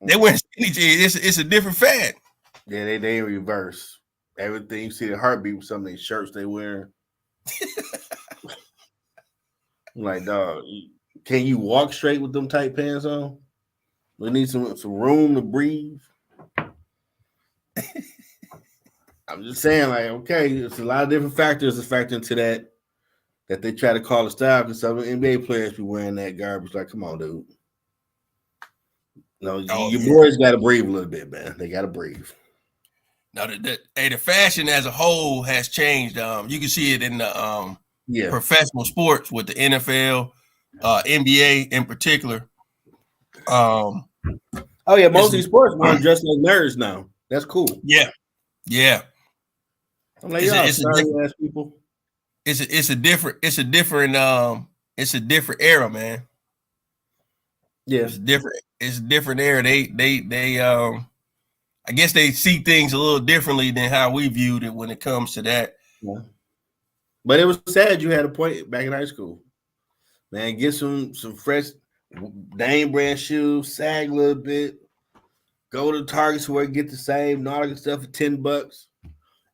S2: They wearing skinny jeans. It's a different fad.
S1: Yeah, they reverse. Everything you see the heartbeat with some of these shirts they wear. I'm like, dog, can you walk straight with them tight pants on? We need some room to breathe. I'm just saying, like, okay, it's a lot of different factors that factor into that they try to call a style because some NBA players be wearing that garbage. Like, come on, dude. No, your boys got to breathe a little bit, man. They got to breathe.
S2: Now, the fashion as a whole has changed. You can see it in the professional sports with the NFL, NBA in particular.
S1: Most of these sports want to dress like nerds now. That's cool.
S2: Yeah.
S1: I'm like, ass people.
S2: It's a different era, man.
S1: Yeah,
S2: it's a different era. They I guess they see things a little differently than how we viewed it when it comes to that.
S1: Yeah. But it was sad you had a point back in high school. Man, get some fresh name brand shoes, sag a little bit, go to Target where get the same Nautica stuff for $10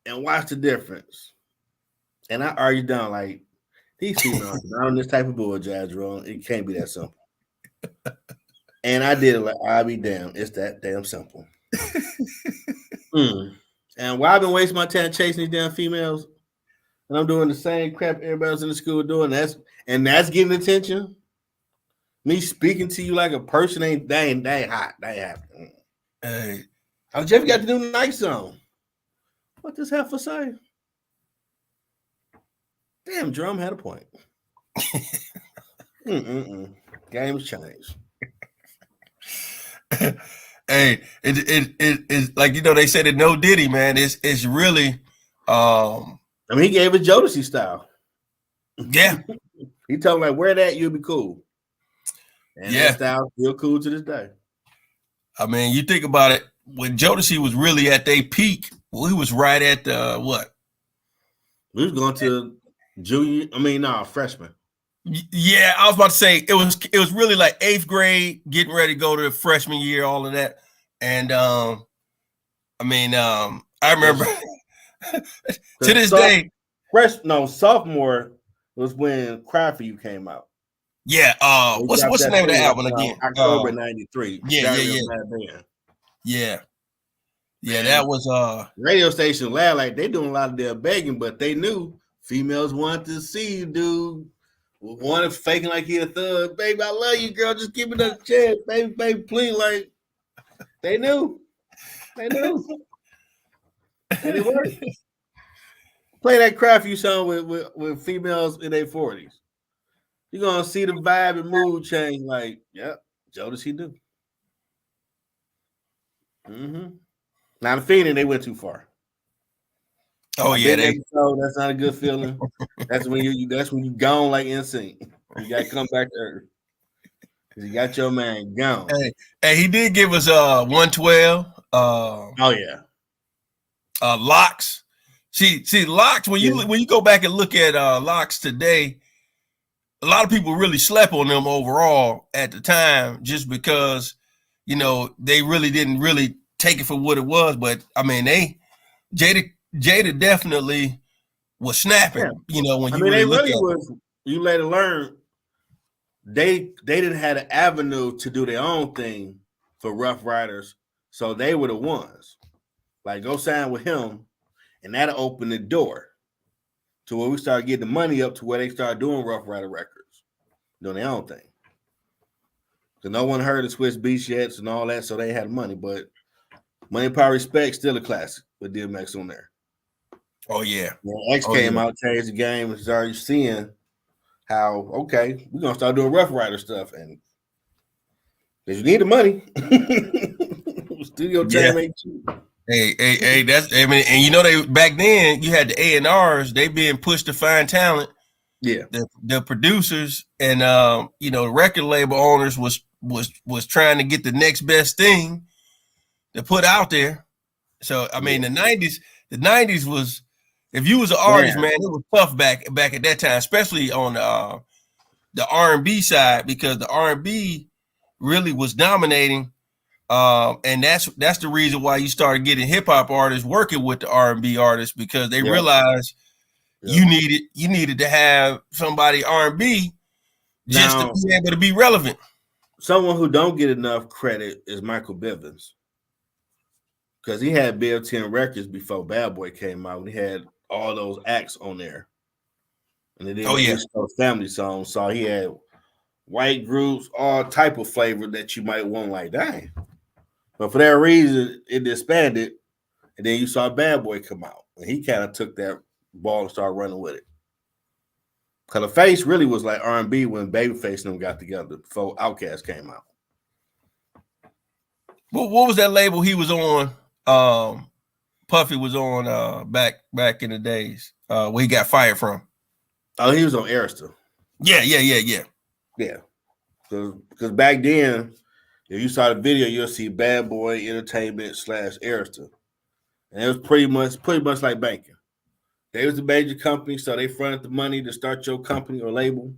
S1: and watch the difference. And I argued down like, these females are on this type of bull, Jerome. It can't be that simple. And I did it like, I'll be damned. It's that damn simple. And while I've been wasting my time chasing these damn females, and I'm doing the same crap everybody else in the school doing, that's getting attention. Me speaking to you like a person ain't hot. That ain't happening. Hey, Jeff got the new Nike on. What does have for say? Damn, Jerome had a point. Game's changed.
S2: Hey, it like they said it. No Diddy, man. It's really,
S1: I mean, he gave it Jodeci style.
S2: Yeah.
S1: He told him like, "Wear that, you'll be cool." And
S2: Yeah.
S1: that style still cool to this day.
S2: I mean, you think about it. When Jodeci was really at their peak, well, he was right at what?
S1: We was going to freshman.
S2: Yeah, I was about to say it was really like 8th grade, getting ready to go to the freshman year, all of that. And I remember to this day.
S1: Sophomore was when Cry For You came out.
S2: Yeah, what's the name of that album again?
S1: October '93.
S2: Yeah, that was
S1: radio station loud, like they doing a lot of their begging, but they knew females wanted to see you, dude. Wanted faking like he a thug. Baby, I love you, girl. Just give me that chance, baby, please. Like they knew. And it worked. Play that Cry For You song with females in their 40s. You're gonna see the vibe and mood change. Like, yep, Jodeci do. Now the Phoenix, they went too far.
S2: Oh yeah,
S1: that's not a good feeling. That's when you gone like NSYNC. You gotta come back to earth. You got your man gone.
S2: Hey, he did give us 112.
S1: Oh yeah.
S2: Locks. See, Locks. When you go back and look at Locks today, a lot of people really slept on them overall at the time, just because they really didn't really take it for what it was. But I mean, Jada definitely was snapping.
S1: Yeah.
S2: When you really look at
S1: was. You later learn they didn't have an avenue to do their own thing for Rough Riders, so they were the ones. Like, go sign with him, and that'll open the door to where we start getting the money up to where they start doing Rough Rider records, doing their own thing. Because no one heard of Swiss Beats yet and all that, so they had money. But Money, Power, Respect, still a classic with DMX on there.
S2: Oh, yeah.
S1: When X came out, changed the game, and started seeing how, okay, we're going to start doing Rough Rider stuff. And because you need the money. Studio time ain't cheap.
S2: Hey, they back then you had the A&Rs, they being pushed to find talent.
S1: Yeah.
S2: The producers and the record label owners was trying to get the next best thing to put out there. So I mean, the 90s was, if you was an artist, man, it was tough back at that time, especially on the R&B side, because the R&B really was dominating. And that's the reason why you started getting hip hop artists working with the R&B artists, because they realized you needed to have somebody R&B just to be able to be relevant.
S1: Someone who don't get enough credit is Michael Bivins, because he had Bill 10 Records before Bad Boy came out. He had all those acts on there, and they did family songs. So he had white groups, all type of flavor that you might want. Like, dang. But for that reason, it disbanded, and then you saw Bad Boy come out, and he kind of took that ball and started running with it. Because the Face really was like R&B when Babyface and them got together before Outkast came out.
S2: What was that label he was on? Puffy was on back in the days where he got fired from.
S1: Oh, he was on Arista.
S2: Yeah.
S1: Yeah, because back then, if you saw the video, you'll see Bad Boy Entertainment / Arista. And it was pretty much like banking. They was a major company, so they fronted the money to start your company or label,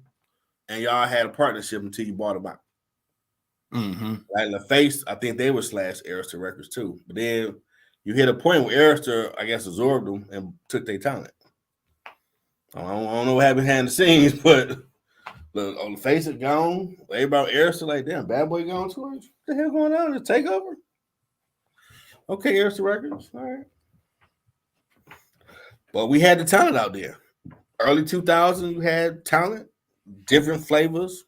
S1: and y'all had a partnership until you bought them out.
S2: Mm-hmm.
S1: Like the Face, I think they were / Arista Records too. But then you hit a point where Arista, I guess, absorbed them and took their talent. I don't know what happened behind the scenes, but look, on the Face is gone. Everybody Arista like, damn, Bad Boy gone too. What the hell going on? The takeover? Okay, Arista Records. All right. But we had the talent out there. Early 2000s, we had talent, different flavors.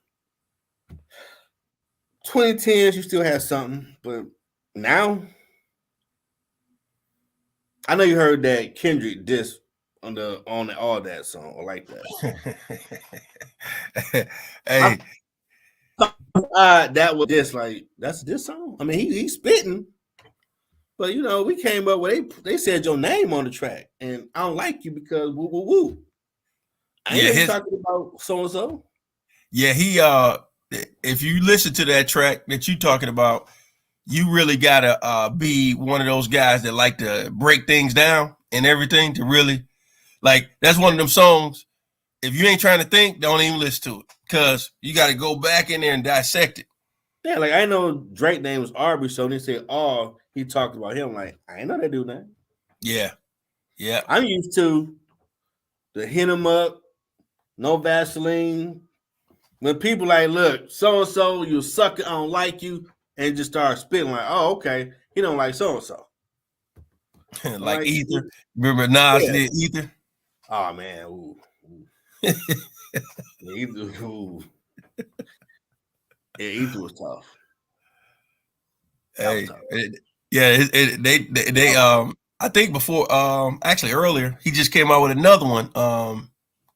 S1: 2010s, you still had something. But now, I know you heard that Kendrick dissed on the all that song or like that.
S2: Hey,
S1: That was just like that's this song. I mean, he's spitting, but we came up with they said your name on the track, and I don't like you because woo woo woo. I ain't even talking about so and so.
S2: Yeah, if you listen to that track that you talking about, you really gotta be one of those guys that like to break things down and everything to really like. That's one of them songs. If you ain't trying to think, don't even listen to it because you got to go back in there and dissect it.
S1: Yeah, like I know Drake name was Aubrey, so they say, "Oh, he talked about him." Like I ain't know that dude name.
S2: Yeah, yeah.
S1: I'm used to the hit him up, no Vaseline. When people like, look, so and so, you suck it, I don't like you, and just start spitting like, oh, okay, he don't like so and so.
S2: Like Ether. Remember Nas did Ether?
S1: Oh man, ooh. Ether, ooh. Yeah, Ether was tough.
S2: Hey, they I think before actually earlier he just came out with another one.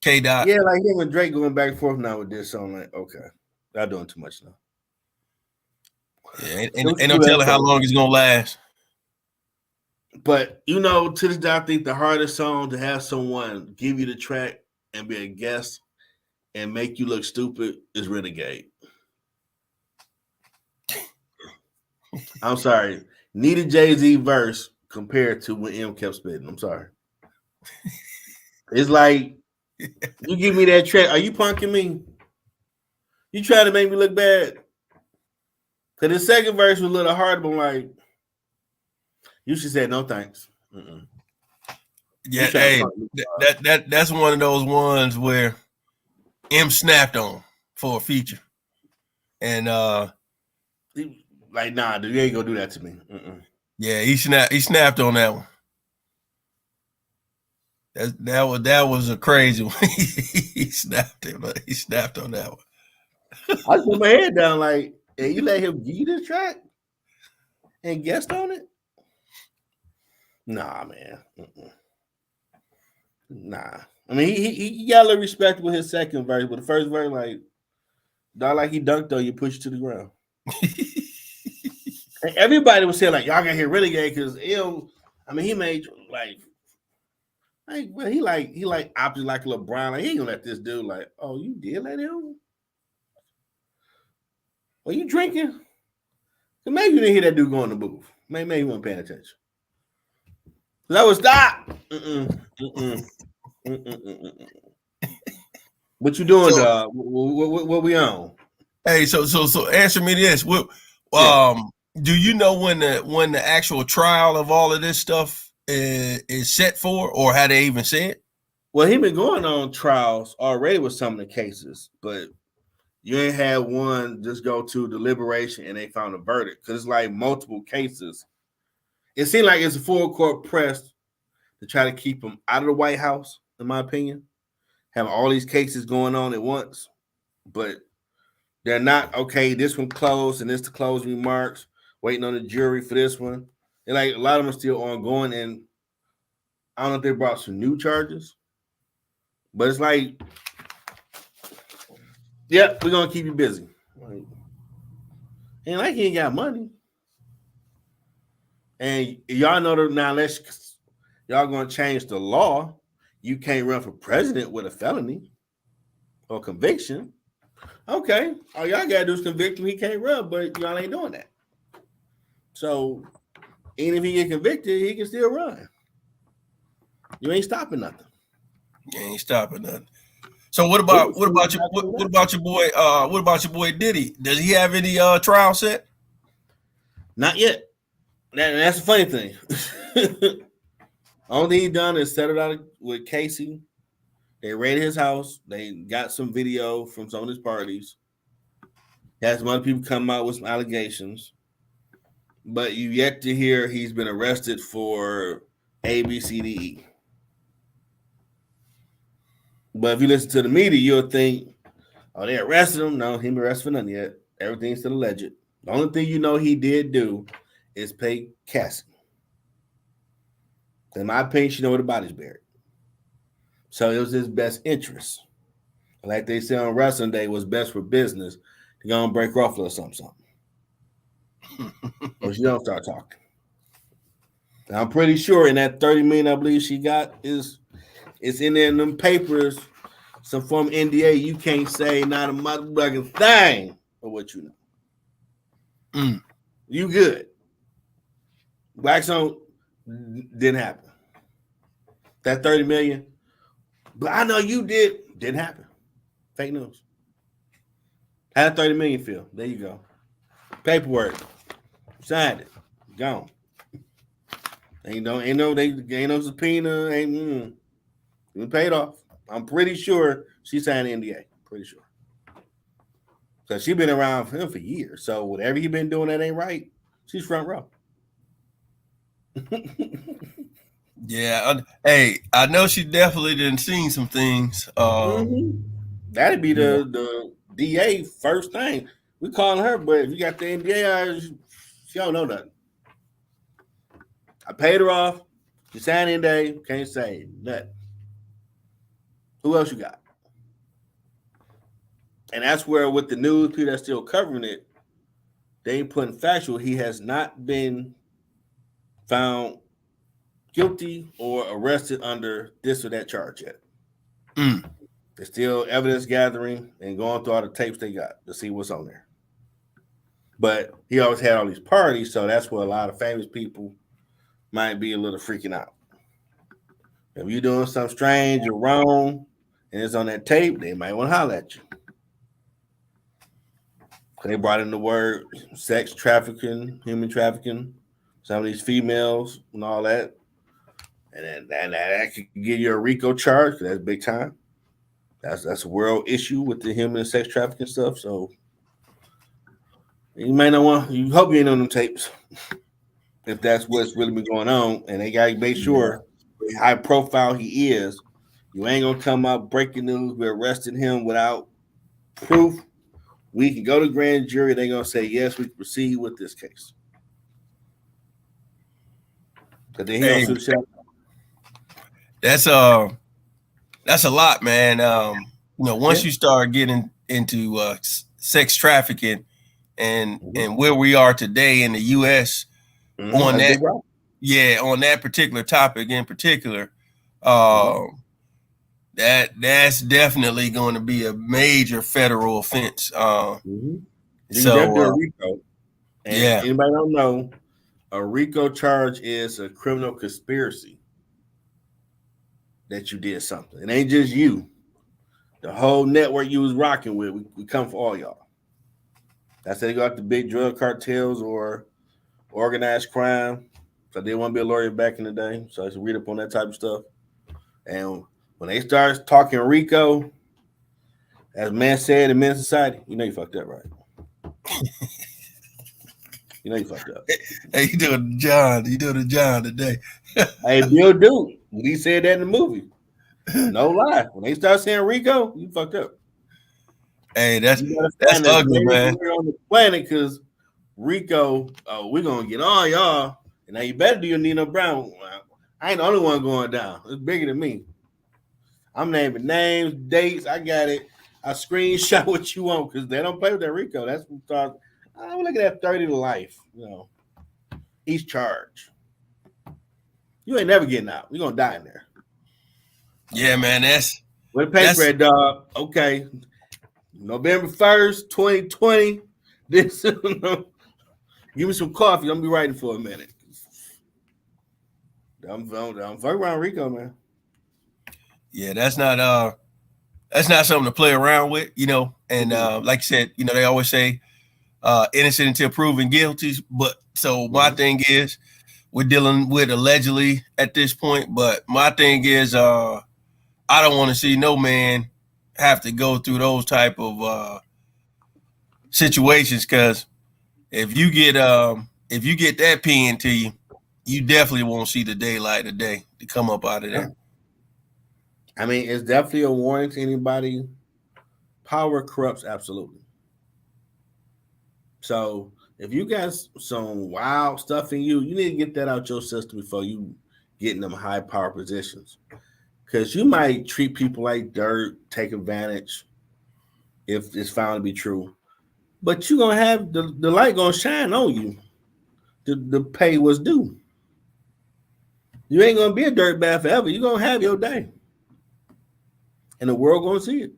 S2: K Dot.
S1: Yeah, like him and Drake going back and forth now with this song. Like, okay, y'all doing too much now.
S2: Yeah, ain't no telling how long it's gonna last.
S1: But to this day, I think the hardest song to have someone give you the track and be a guest and make you look stupid is Renegade. I'm sorry. Need a Jay-Z verse compared to when M kept spitting. I'm sorry. It's like, you give me that track. Are you punking me? You trying to make me look bad? Because the second verse was a little hard, but I'm like, you should say no thanks. Mm-mm.
S2: Yeah, hey, that's one of those ones where M snapped on for a feature. And
S1: like, nah, dude, you ain't gonna do that to me. Mm-mm.
S2: Yeah, he snapped on that one. That was a crazy one. he snapped on that one.
S1: I just put my head down like, hey, you let him give you this track and guest on it? Nah, man. Mm-mm. Nah. I mean, he got a little respect with his second verse, but the first verse, like, not like he dunked on you, pushed you to the ground. And everybody was saying, like, y'all got here Renegade because he made well, he opted like LeBron. Like, he ain't gonna let this dude, like, oh, you did let him? Are you drinking? So maybe you didn't hear that dude go in the booth. Maybe you weren't paying attention. That was stop. What you doing, dog? What we on?
S2: Hey, so answer me this. Do you know when the actual trial of all of this stuff is set for, or how they even say it?
S1: Well, he been going on trials already with some of the cases, but you ain't had one just go to deliberation and they found a verdict because it's like multiple cases. It seemed like it's a full court press to try to keep him out of the White House, in my opinion. Having all these cases going on at once, but they're not okay. This one closed and this the closing remarks. Waiting on the jury for this one. And like a lot of them are still ongoing, and I don't know if they brought some new charges, but it's like, yeah, we're gonna keep you busy. Like, and like he ain't got money, and y'all know that now. Unless y'all gonna change the law, you can't run for president with a felony or conviction. Okay, all y'all gotta do is convict him. He can't run, but y'all ain't doing that. So even if he get convicted, he can still run. You ain't stopping nothing.
S2: You ain't stopping nothing. So what about your boy Diddy? Does he have any trial set?
S1: Not yet. That's the funny thing. Only thing he done is settled out with Casey. They raided his house. They got some video from some of his parties. Had some other people come out with some allegations. But you yet to hear he's been arrested for A, B, C, D, E. But if you listen to the media, you'll think, oh, they arrested him. No, he ain't arrested for nothing yet. Everything's still alleged. The only thing you know he did do is pay Cassie. In my opinion, she know where the body's buried. So it was his best interest. Like they say on wrestling day, was best for business to go and break her off or something. Or she don't start talking. And I'm pretty sure in that 30 million I believe she got is it's in there in them papers, some form of NDA. You can't say not a motherfucking thing of what you know. You good. Wax on didn't happen. That 30 million, but I know you did. Didn't happen. Fake news. Had 30 million feel. There you go. Paperwork. Signed it. Gone. Ain't no subpoena. Ain't been paid off. I'm pretty sure she signed the NDA. Pretty sure. Because she been around for him for years. So whatever he been doing that ain't right, she's front row.
S2: Yeah. Hey, I know she definitely didn't seen some things.
S1: That'd be the DA first thing. We calling her, but if you got the NDA, she don't know nothing. I paid her off. She signed in day. Can't say nothing. Who else you got? And that's where with the news people that's still covering it, they ain't putting factual. He has not been found guilty or arrested under this or that charge yet. There's still evidence gathering and going through all the tapes they got to see what's on there. But he always had all these parties, so that's where a lot of famous people might be a little freaking out. If you're doing something strange or wrong and it's on that tape, they might want to holler at you. They brought in the word sex trafficking, human trafficking, some of these females and all that. And that could give you a RICO charge because that's big time. That's a world issue with the human and sex trafficking stuff. So you might not want. You hope you ain't on them tapes if that's what's really been going on. And they gotta make sure high profile he is. You ain't gonna come out breaking news. We're arresting him without proof. We can go to grand jury. They're gonna say yes. We can proceed with this case. But then he also shut.
S2: That's a lot, man. Once you start getting into sex trafficking and where we are today in the U.S. On that particular topic in particular, that's definitely going to be a major federal offense.
S1: So a RICO. And anybody don't know, a RICO charge is a criminal conspiracy. That you did something. It ain't just you. The whole network you was rocking with, we come for all y'all. That's how they got the big drug cartels or organized crime. So they want to be a lawyer back in the day. So I should read up on that type of stuff. And when they start talking RICO, as man said in men's society, you know you fucked up, right? You know you fucked up.
S2: Hey, you doing John today.
S1: Hey, Bill Duke. When he said that in the movie, no lie. When they start saying RICO, you fucked up.
S2: Hey, that's ugly, man.
S1: On the planet, because RICO, we're gonna get on y'all, and now you better do your Nino Brown. I ain't the only one going down. It's bigger than me. I'm naming names, dates. I got it. I screenshot what you want because they don't play with that RICO. That's what starts. I'm looking at 30 to life. Each charge. You ain't never getting out. You're gonna die in there.
S2: Yeah, man. That's
S1: with the paper at dog. Okay. November 1st, 2020. This give me some coffee. I'm gonna be writing for a minute. I'm fucking around RICO, man.
S2: Yeah, that's not something to play around with, And like you said, they always say innocent until proven guilty. But so my thing is, we're dealing with allegedly at this point. But my thing is, I don't want to see no man have to go through those type of situations, because if you get that pen to you, you definitely won't see the daylight of day to come up out of there.
S1: I mean, it's definitely a warning to anybody. Power corrupts absolutely. So if you got some wild stuff in you, you need to get that out your system before you get in them high power positions. Because you might treat people like dirt, take advantage if it's found to be true. But you're gonna have the light gonna shine on you. The pay was due. You ain't gonna be a dirtbag forever. You're gonna have your day. And the world gonna see it.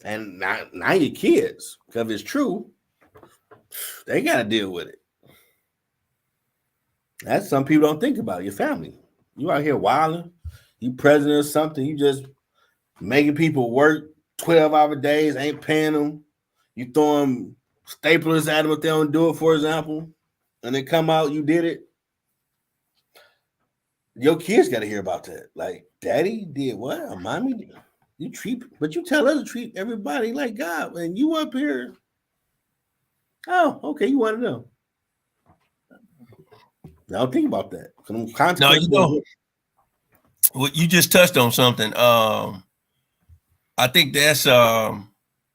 S1: And now your kids, because if it's true, they gotta deal with it. That's some people don't think about. Your family. You out here wilding, you president or something, you just making people work 12-hour days, ain't paying them. You throw them staplers at them if they don't do it, for example, and they come out, you did it. Your kids got to hear about that. Like, daddy did what? Or mommy did. You treat, but you tell us to treat everybody like God, and you up here. Oh, okay, you want to know. Now think about that.
S2: No, you know, well, you just touched on something. I think that's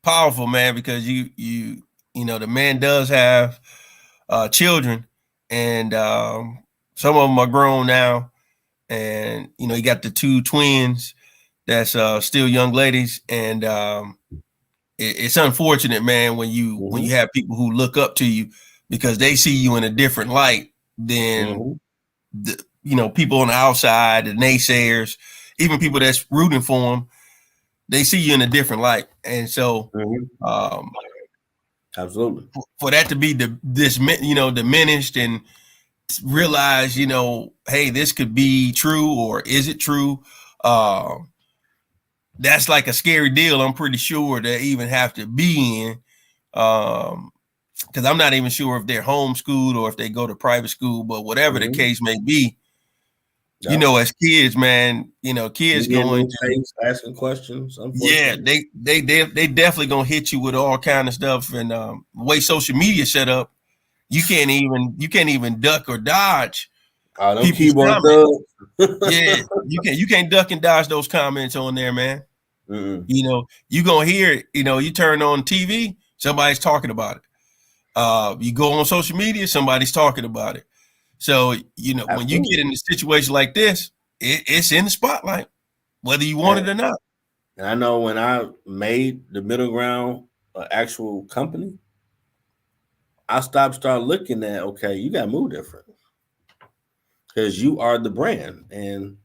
S2: powerful, man, because you know, the man does have children, and some of them are grown now, and you know, he got the 2 twins that's still young ladies, and it's unfortunate, man, when you have people who look up to you because they see you in a different light than the, you know, people on the outside, the naysayers, even people that's rooting for them. They see you in a different light, and so
S1: absolutely,
S2: for that to be diminished and realize, you know, hey, this could be true, or is it true? That's like a scary deal. I'm pretty sure they even have to be in, because I'm not even sure if they're homeschooled or if they go to private school, but whatever the case may be. You know, as kids, man, you know, kids going
S1: to asking questions.
S2: Yeah, they definitely gonna hit you with all kind of stuff. And the way social media set up, you can't even duck or dodge.
S1: Oh, them keyboard thugs.
S2: Yeah, you can't duck and dodge those comments on there, man. You know, you gonna hear it. You know, you turn on TV, somebody's talking about it. You go on social media, somebody's talking about it. So, you know, when you get in a situation like this, it's in the spotlight, whether you want it or not.
S1: And I know when I made the Middle Ground an actual company, I started looking at, okay, you got to move different because you are the brand. And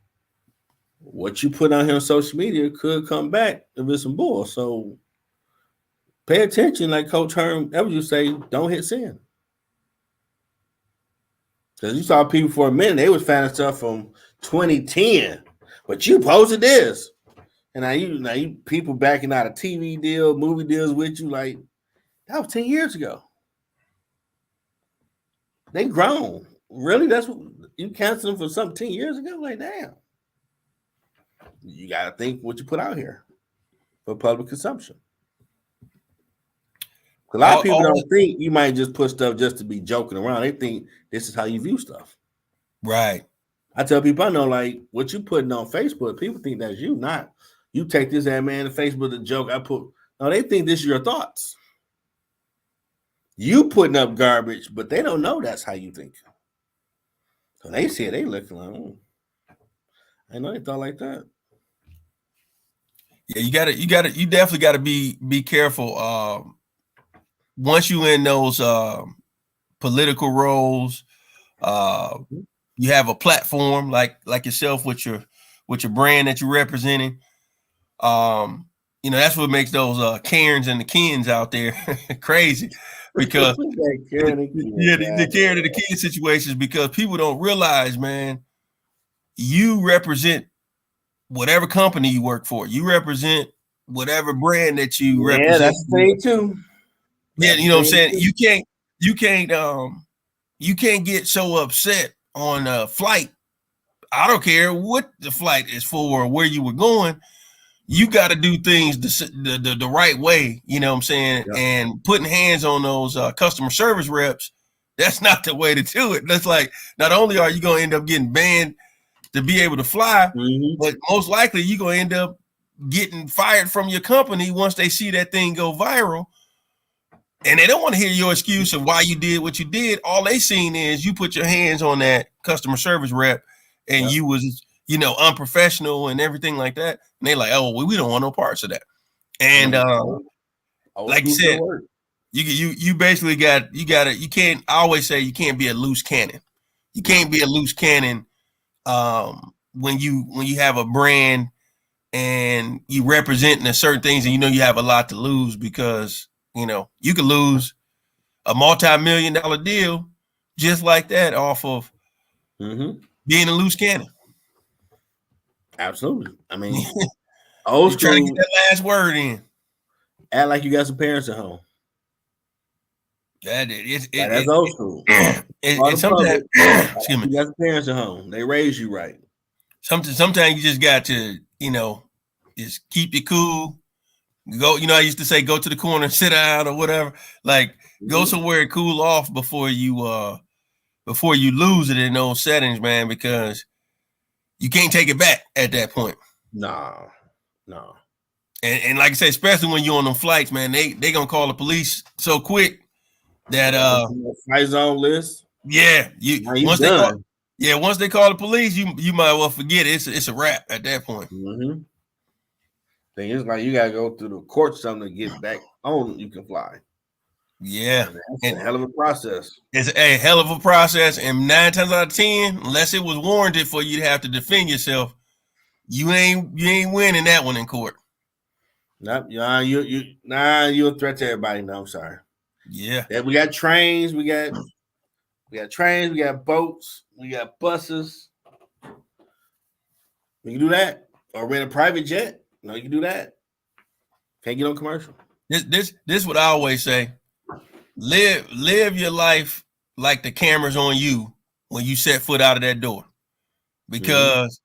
S1: what you put out here on social media could come back if it's some bull. So pay attention, like Coach Herm ever you say, don't hit send. Because you saw people for a minute, they was finding stuff from 2010, but you posted this. And now you people backing out a TV deal, movie deals with you, like that was 10 years ago. They grown. Really? That's what you canceled them for something 10 years ago? Like, damn. You gotta think what you put out here for public consumption. A lot of people don't think you might just put stuff just to be joking around. They think this is how you view stuff.
S2: Right.
S1: I tell people I know, like, what you putting on Facebook, people think that's you, not you take this at man, Facebook a joke. No, they think this is your thoughts. You putting up garbage, but they don't know that's how you think. So they see it, they looking like, I know they thought like that.
S2: Yeah, you definitely gotta be careful. Once you in those political roles, you have a platform like yourself with your brand that you're representing. You know, that's what makes those Karens and the Kens out there crazy, because the Karen and the Ken situations, because people don't realize, man, you represent whatever company you work for. You represent whatever brand that you represent.
S1: Yeah, that's the thing too.
S2: Yeah, you know what I'm saying? You can't get so upset on a flight. I don't care what the flight is for or where you were going. You got to do things the right way, you know what I'm saying? Yeah. And putting hands on those customer service reps, that's not the way to do it. That's like, not only are you going to end up getting banned to be able to fly, but most likely you're going to end up getting fired from your company once they see that thing go viral. And they don't want to hear your excuse of why you did what you did. All they seen is you put your hands on that customer service rep and
S1: Yep.
S2: you was, unprofessional and everything like that. And they like, oh, well, we don't want no parts of that. And
S1: Old
S2: like you
S1: school still
S2: said,
S1: work.
S2: you basically you can't, I always say you can't be a loose cannon. You can't be a loose cannon when you have a brand and you representing a certain things and you have a lot to lose because you could lose a multi-million-dollar deal just like that off of being a loose cannon.
S1: Absolutely. I mean, old
S2: You're trying to
S1: school.
S2: get that last word in.
S1: Act like you got some parents at home.
S2: That's
S1: old school.
S2: And sometimes, excuse me,
S1: you got some parents at home. They raised you right.
S2: Sometimes you just got to, just keep it cool. Go, I used to say, go to the corner and sit down or whatever. Like, go somewhere and cool off before you lose it in those settings, man, because you can't take it back at that point.
S1: No.
S2: And like I said, especially when you're on them flights, man, they gonna call the police so quick that
S1: flight zone list.
S2: Yeah, once
S1: done.
S2: They call the police, you might well forget it. It's a wrap at that point.
S1: Thing is, like, you gotta go through the court something to get back on. You can fly.
S2: Yeah,
S1: it's a hell of a process.
S2: It's a hell of a process, and 9 times out of 10, unless it was warranted for you to have to defend yourself, you ain't winning that one in court.
S1: Nope, you're a threat to everybody. No, I'm sorry.
S2: Yeah,
S1: we got trains, we got trains, we got boats, we got buses. We can do that, or rent a private jet. No, you can do that. Can't get on commercial.
S2: This what I always say. Live your life like the camera's on you when you set foot out of that door, because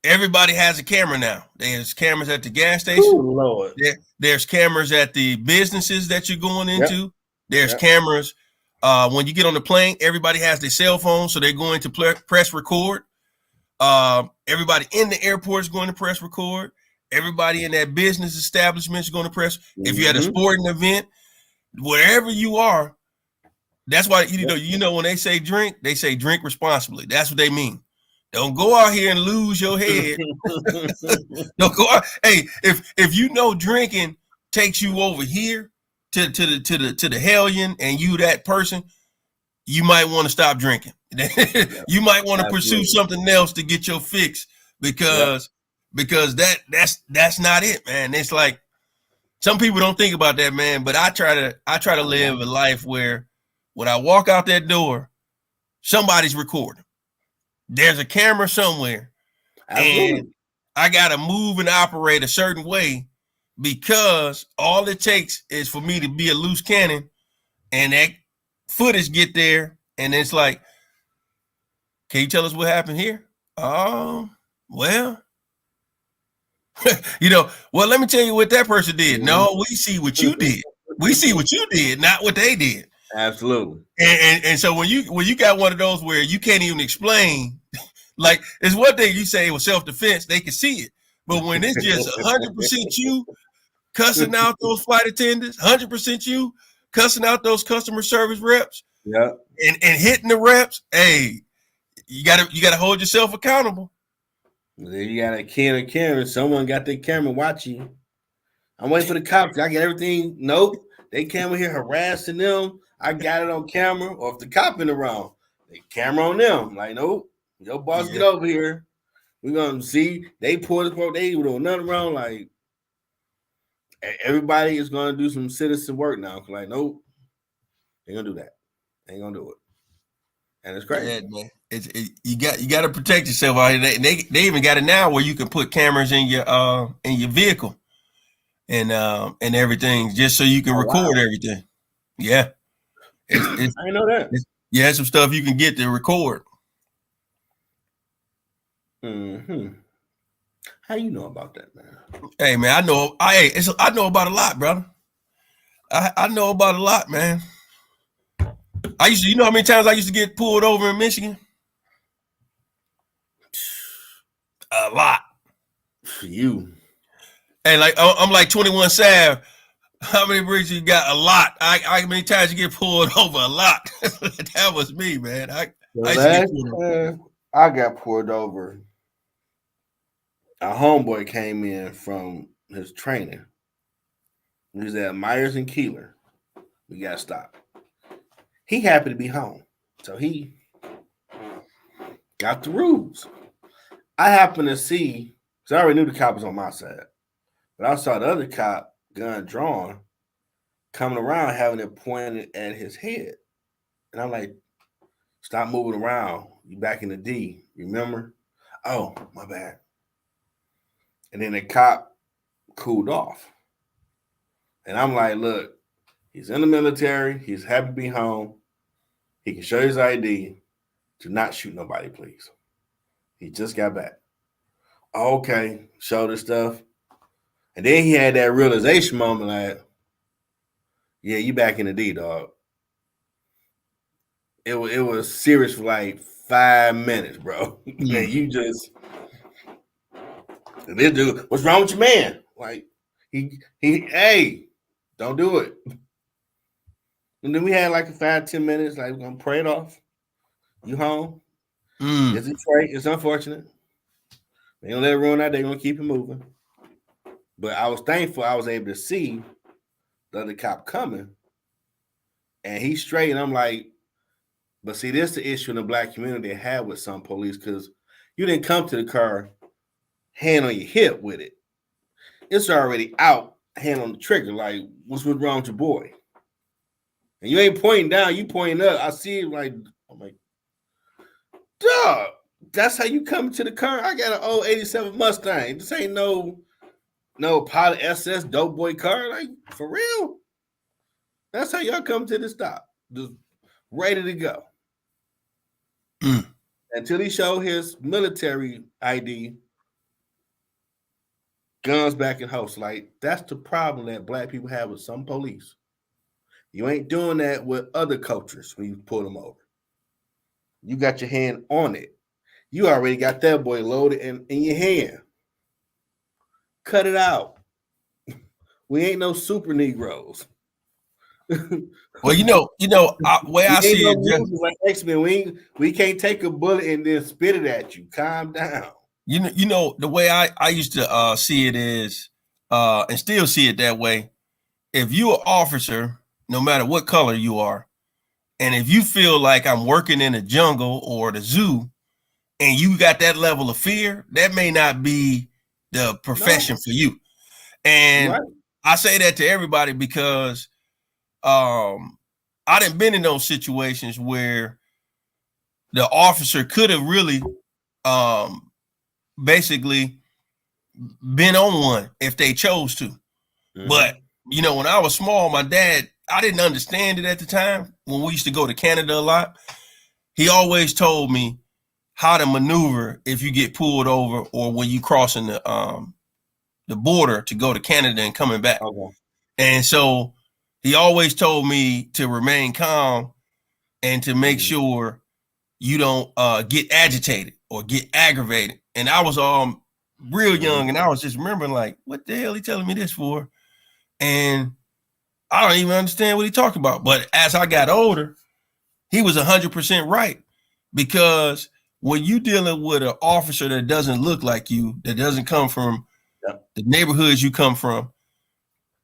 S2: everybody has a camera now. There's cameras at the gas station.
S1: Ooh, Lord.
S2: There's cameras at the businesses that you're going into. Yep. There's cameras when you get on the plane. Everybody has their cell phone, so they're going to press record. Everybody in the airport is going to press record. Everybody in that business establishment is going to press. If you're at a sporting event, wherever you are, that's why when they say drink responsibly. That's what they mean. Don't go out here and lose your head. Don't go out. Hey, if drinking takes you over here to the hellion and you that person, you might want to stop drinking. You might want to pursue something else to get your fix because that's not it, man. It's like some people don't think about that, man. But I try to live a life where when I walk out that door, somebody's recording. There's a camera somewhere. Absolutely. And I gotta move and operate a certain way because all it takes is for me to be a loose cannon and that footage get there, and it's like, can you tell us what happened here? Well, well, let me tell you what that person did. No, we see what you did. We see what you did, not what they did.
S1: Absolutely.
S2: And so when you got one of those where you can't even explain, like, it's one thing you say it was self-defense, they can see it. But when it's just 100% you cussing out those flight attendants, 100% you cussing out those customer service reps, and hitting the reps, hey, you gotta hold yourself accountable.
S1: Then you got a camera. Someone got their camera watching. I'm waiting for the cops. I get everything. Nope, they camera here harassing them. I got it on camera. Or if the cop in the wrong, they camera on them. Like, nope, your boss get over here. We're gonna see. They pull the quote. They do nothing wrong. Like, everybody is gonna do some citizen work now. Like, nope, they gonna do that. They ain't gonna do it. And it's crazy.
S2: Yeah, man. You got to protect yourself out here. They even got it now where you can put cameras in your vehicle and everything just so you can record everything. Yeah,
S1: I know that.
S2: Yeah, some stuff you can get to record.
S1: How you know about that, man?
S2: Hey, man, I know about a lot, brother. I know about a lot, man. You know how many times I used to get pulled over in Michigan? A lot.
S1: For you.
S2: And like, I'm like 21 Sav. How many bricks you got? A lot. How many times you get pulled over? A lot. That was me, man. I
S1: The
S2: used to get
S1: last
S2: pulled over.
S1: time I got pulled over, a homeboy came in from his training. He was at Myers and Keeler. We got stopped. He happened to be home, so he got the rules. I happened to see, because I already knew the cop was on my side, but I saw the other cop, gun drawn, coming around having it pointed at his head. And I'm like, stop moving around. You back in the D, remember? Oh, my bad. And then the cop cooled off. And I'm like, look, he's in the military. He's happy to be home. He can show his ID. Do not shoot nobody, please. He just got back. Okay, show the stuff. And then he had that realization moment like, yeah, you back in the D, dog. It was serious for like 5 minutes, bro. And you just, this dude, what's wrong with your man? Like, hey, don't do it. And then we had like 5-10 minutes, like, we're going to pray it off. You home? It's Detroit. It's unfortunate. They don't let it ruin that. They're going to keep it moving. But I was thankful I was able to see the other cop coming. And he's straight. And I'm like, but see, this is the issue in the black community they have with some police, because you didn't come to the car hand on your hip with it. It's already out, hand on the trigger. Like, what's wrong with your boy? And you ain't pointing down, you pointing up. I see it like, I'm like, dog, that's how you come to the car? I got an old 87 Mustang. This ain't no Pilot SS dope boy car. Like, for real? That's how y'all come to the stop. Just ready to go. Until he showed his military ID, guns back in house. Like, that's the problem that black people have with some police. You ain't doing that with other cultures when you pull them over. You got your hand on it. You already got that boy loaded in your hand. Cut it out. We ain't no super Negroes.
S2: Well, way I see it,
S1: like X-Men, we can't take a bullet and then spit it at you. Calm down.
S2: The way I used to see it is, and still see it that way. If you're an officer, no matter what color you are, and if you feel like I'm working in a jungle or the zoo, and you got that level of fear, that may not be the profession for you. And I say that to everybody because I done been in those situations where the officer could have really basically been on one if they chose to. But when I was small, my dad, I didn't understand it at the time. When we used to go to Canada a lot, he always told me how to maneuver if you get pulled over or when you crossing the border to go to Canada and coming back. And so he always told me to remain calm and to make sure you don't get agitated or get aggravated. And I was real young, and I was just remembering, like, what the hell he telling me this for? And I don't even understand what he talked about. But as I got older, he was 100% right, because when you dealing with an officer that doesn't look like you, that doesn't come from the neighborhoods you come from,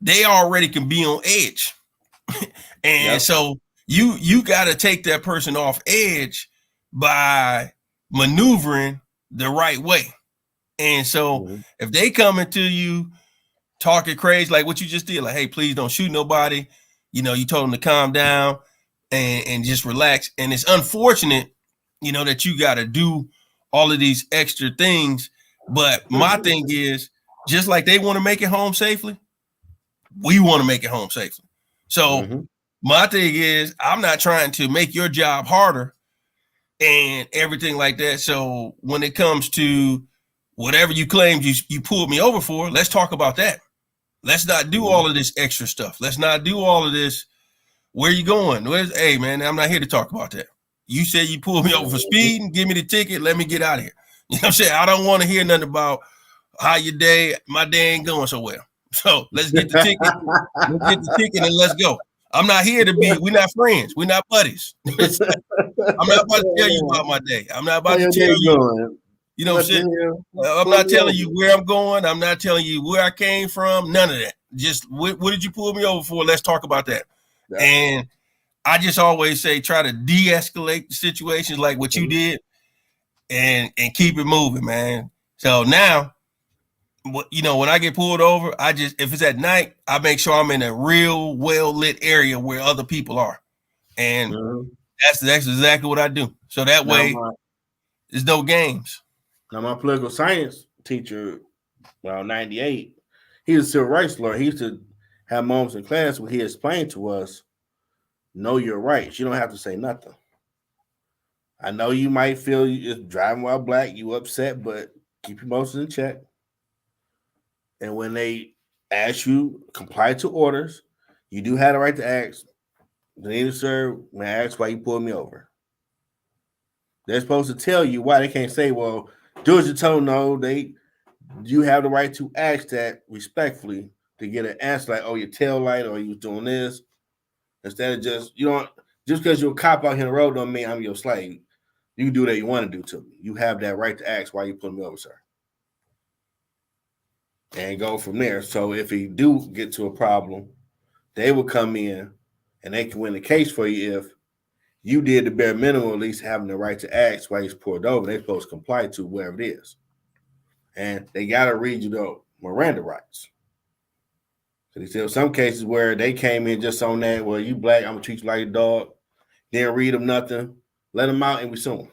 S2: they already can be on edge. And so you got to take that person off edge by maneuvering the right way. And so if they come into you talking crazy, like what you just did, like, hey, please don't shoot nobody. You told them to calm down and just relax. And it's unfortunate, that you got to do all of these extra things. But my thing is, just like they want to make it home safely, we want to make it home safely. So my thing is, I'm not trying to make your job harder and everything like that. So when it comes to whatever you claimed you pulled me over for, let's talk about that. Let's not do all of this extra stuff. Let's not do all of this. Where you going? Hey, man, I'm not here to talk about that. You said you pulled me over for speeding. Give me the ticket. Let me get out of here. You know what I'm saying? I don't want to hear nothing about how my day ain't going so well. So let's get the ticket. Let's get the ticket and let's go. I'm not here to be. We're not friends. We're not buddies. I'm not about to tell you about my day. I'm not about to tell you. You know what I'm saying? I'm not telling you where I'm going. I'm not telling you where I came from. None of that. Just what did you pull me over for? Let's talk about that. Yeah. And I just always say try to de-escalate the situations like what you did, and keep it moving, man. So now, you know, when I get pulled over, if it's at night, I make sure I'm in a real well lit area where other people are, and that's exactly what I do. So that way, there's no games.
S1: Now, my political science teacher, around 98, he was a civil rights lawyer. He used to have moments in class where he explained to us, know your rights. You don't have to say nothing. I know you might feel you're driving while black, you upset, but keep your emotions in check. And when they ask you, comply to orders, you do have the right to ask, sir, may I ask why you pulled me over? They're supposed to tell you why. They can't say, well, do as you told. No, you have the right to ask that respectfully to get an answer like, oh, your tail light or you was doing this. Instead of just because you're a cop out here on the road don't mean I'm your slave. You can do what you want to do to me. You have that right to ask why you put me over, sir. And go from there. So if you do get to a problem, they will come in and they can win the case for you if you did the bare minimum, at least having the right to ask why he's pulled over. They're supposed to comply to whatever it is. And they got to read you the Miranda rights. So they said some cases where they came in just on that, well, you black, I'm going to treat you like a dog. Didn't read them nothing. Let them out and we sue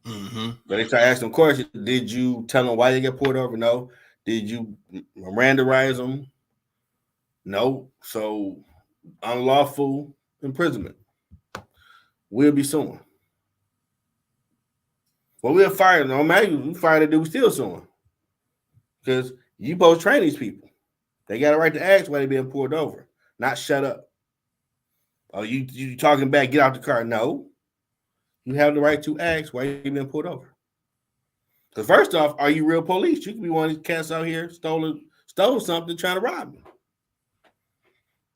S1: them. But they start asking them questions. Did you tell them why they get pulled over? No. Did you Mirandarize them? No. So unlawful imprisonment. We'll be suing. Well, we'll fire them. No matter we fire the dude, we still suing. Because you both train these people. They got a right to ask why they're being pulled over, not shut up. Oh, you talking back, get out the car. No. You have the right to ask why you're being pulled over. Because first off, are you real police? You could be one of these cats out here stole something trying to rob me.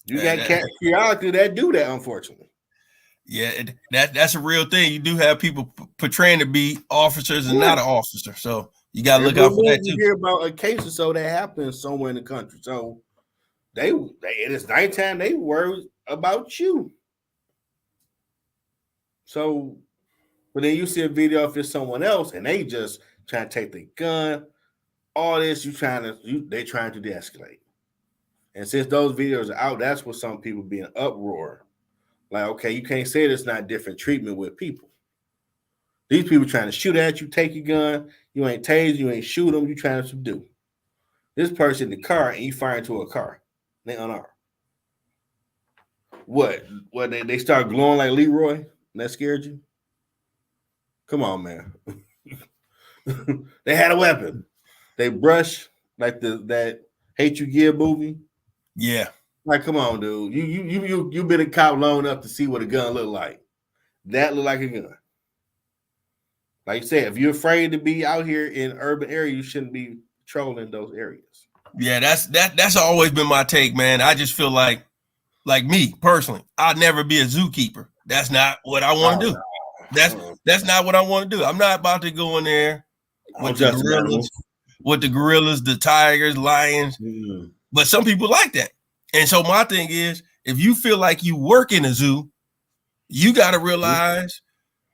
S1: You got cats periodically that do that, unfortunately.
S2: Yeah, that's a real thing. You do have people portraying to be officers and not an officer. So you got to look out for that too.
S1: You hear about a case or so that happens somewhere in the country. So they it is nighttime. They worry about you. So, but then you see a video if it's someone else and they just trying to take the gun, all this they trying to de-escalate. And since those videos are out, that's what some people be in uproar. Like, okay, you can't say there's not different treatment with people. These people trying to shoot at you, take your gun, you ain't tase, you ain't shoot them, you trying to subdue. This person in the car and you fire into a car. They unarmed. What they start glowing like Leroy? And that scared you? Come on, man. They had a weapon. They brush like that Hate You Give movie.
S2: Yeah.
S1: Like, come on, dude. You been a cop long enough to see what a gun look like. That look like a gun. Like you said, if you're afraid to be out here in urban areas, you shouldn't be trolling those areas.
S2: Yeah, that's always been my take, man. I just feel like me personally, I'd never be a zookeeper. That's not what I want to do. That's not what I want to do. I'm not about to go in there with the gorillas, the tigers, lions. Mm-hmm. But some people like that. And so my thing is, if you feel like you work in a zoo, you got to realize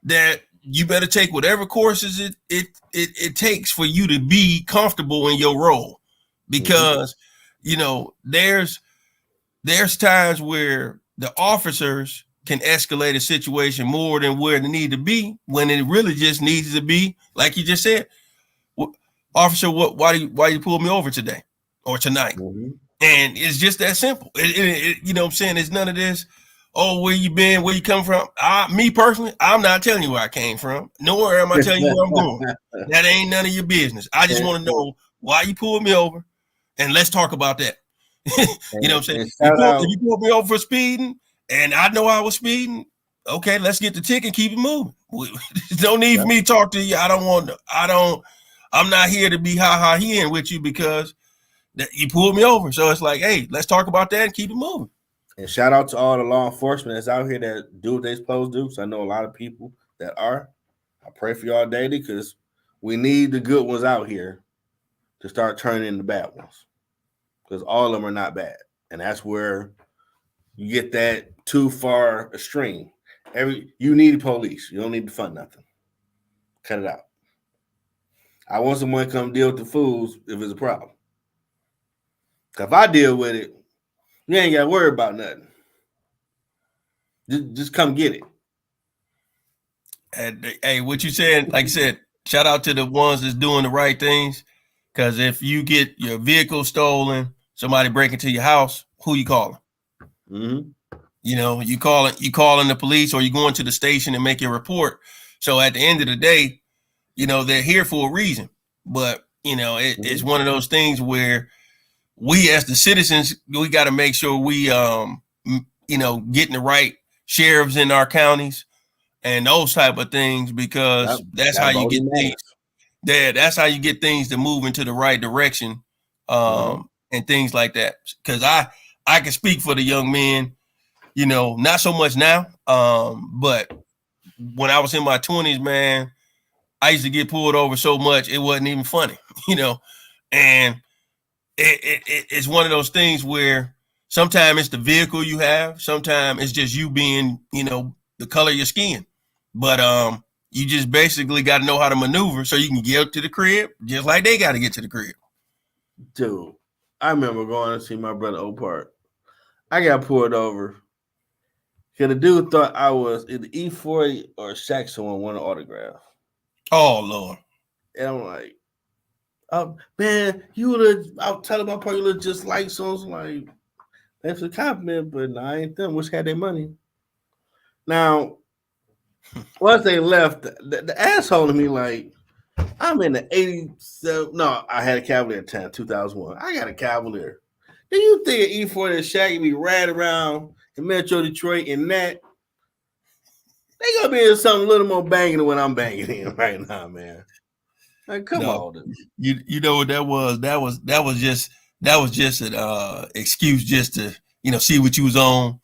S2: that you better take whatever courses it takes for you to be comfortable in your role. Because, you know, there's times where the officers can escalate a situation more than where they need to be, when it really just needs to be, like you just said, officer, why you pull me over today or tonight? And it's just that simple. You know what I'm saying? It's none of this, oh, where you been, where you come from. Me personally, I'm not telling you where I came from, nor am I telling you where I'm going. That ain't none of your business. I just want to know why you pulled me over, and let's talk about that. You know what I'm saying? If you pulled me over for speeding, and I know I was speeding, okay, let's get the ticket and keep it moving. Don't need for me to talk to you. I'm not here to be ha-ha-heing with you, because You pulled me over. So it's like, hey, let's talk about that and keep it moving.
S1: And shout out to all the law enforcement that's out here that do what they're supposed to do. So I know a lot of people that are. I pray for y'all daily because we need the good ones out here to start turning in the bad ones. Because all of them are not bad. And that's where you get that too far extreme. You need the police. You don't need to fund nothing. Cut it out. I want someone to come deal with the fools if it's a problem. If I deal with it, you ain't got to worry about nothing. Just come get it.
S2: And hey, what you said, like I said, shout out to the ones that's doing the right things. Because if you get your vehicle stolen, somebody break into your house, who you calling?
S1: Mm-hmm.
S2: You know, you calling the police, or you going to the station and make your report. So at the end of the day, you know, they're here for a reason. But you know, it's one of those things where we as the citizens, we got to make sure we you know, getting the right sheriffs in our counties and those type of things, because that's how you get things. That's how you get things to move into the right direction, and things like that. Because I can speak for the young men, you know, not so much now, but when I was in my 20s, man, I used to get pulled over so much it wasn't even funny, you know. And it's one of those things where sometimes it's the vehicle you have, sometimes it's just you being, you know, the color of your skin. But you just basically got to know how to maneuver so you can get to the crib just like they got to get to the crib.
S1: Dude, I remember going to see my brother Opart. I got pulled over because the dude thought I was either E40 or Shaq someone want an autograph.
S2: Oh, Lord.
S1: And I'm like, oh, man, you look, I'll tell my partner, you look just like so. Like, that's a compliment, but no, I ain't them. Which had their money. Now, once they left, the asshole to me, like, I'm in the 87. No, I had a Cavalier at 10, 2001. I got a Cavalier. Do you think an E40 and Shaq be right around in Metro Detroit in that? They gonna be in something a little more banging than what I'm banging in right now, man. Like, come on.
S2: You know what that was? That was just an excuse just to, you know, see what you was on.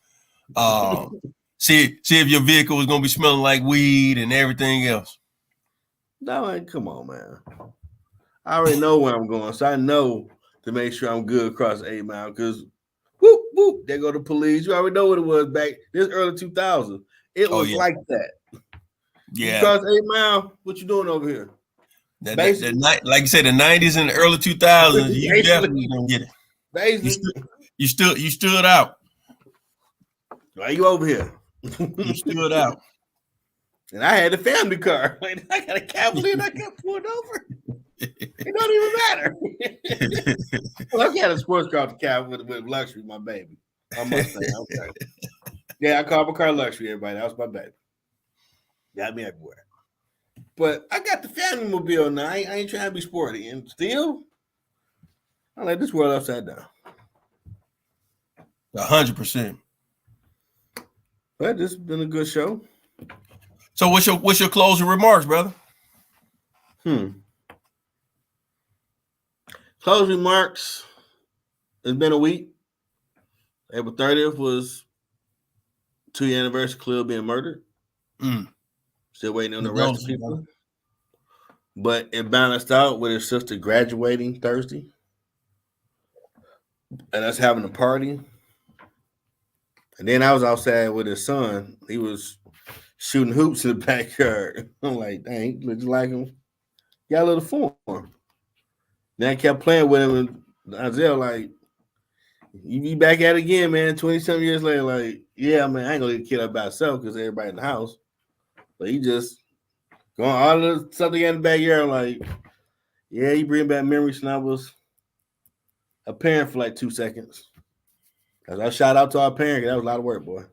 S2: See if your vehicle was gonna be smelling like weed and everything else.
S1: No, like, come on, man. I already know where I'm going, so I know to make sure I'm good across 8 Mile. Because whoop whoop, there go the police. You already know what it was back this early 2000s. It was like that.
S2: Yeah.
S1: You cross 8 Mile. What you doing over here?
S2: That like you said, the 90s and the early 2000s, you definitely gonna get it.
S1: Basically,
S2: you stood out.
S1: Why you over here?
S2: You stood out.
S1: And I had a family car. Like, I got a Cavalier and I got pulled over. It don't even matter. Well, I got a sports car with luxury, my baby. I must say, okay. Yeah, I call my car luxury, everybody. That was my baby. Got me everywhere. But I got the family mobile now. I ain't trying to be sporty. And still, I like this world upside down.
S2: 100%.
S1: But this has been a good show.
S2: So what's your closing remarks, brother?
S1: Closing remarks. It's been a week. April 30th was 2-year anniversary of Khalil being murdered. Still waiting on the rest of people. But it balanced out with his sister graduating Thursday. And us having a party. And then I was outside with his son. He was shooting hoops in the backyard. I'm like, dang, looks like him. Got a little form. Then I kept playing with him, and Isaiah like, you be back at it again, man. 20-something years later, like, yeah, man, I ain't gonna leave the kid up by himself because everybody in the house. But he just going all the stuff they got in the backyard, like, yeah, he bring back memories when I was a parent for like 2 seconds. Cause I shout out to our parent, that was a lot of work, boy.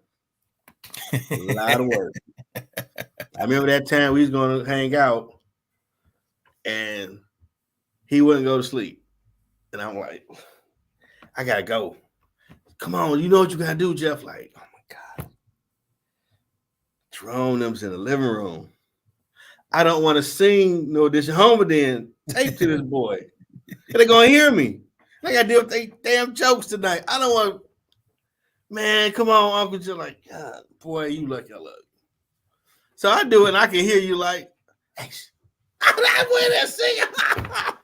S1: A lot of work. I remember that time we was gonna hang out and he wouldn't go to sleep. And I'm like, I gotta go. Come on, you know what you gotta do, Jeff? Like, oh my God. Jerome them's in the living room. I don't want to sing no this home then tape to this boy. They're gonna hear me. I got to deal with they damn jokes tonight. I don't want. Man, come on, Uncle Joe. Like, God, boy, you lucky I love you. So I do it, and I can hear you like, hey, I'm not with that singing.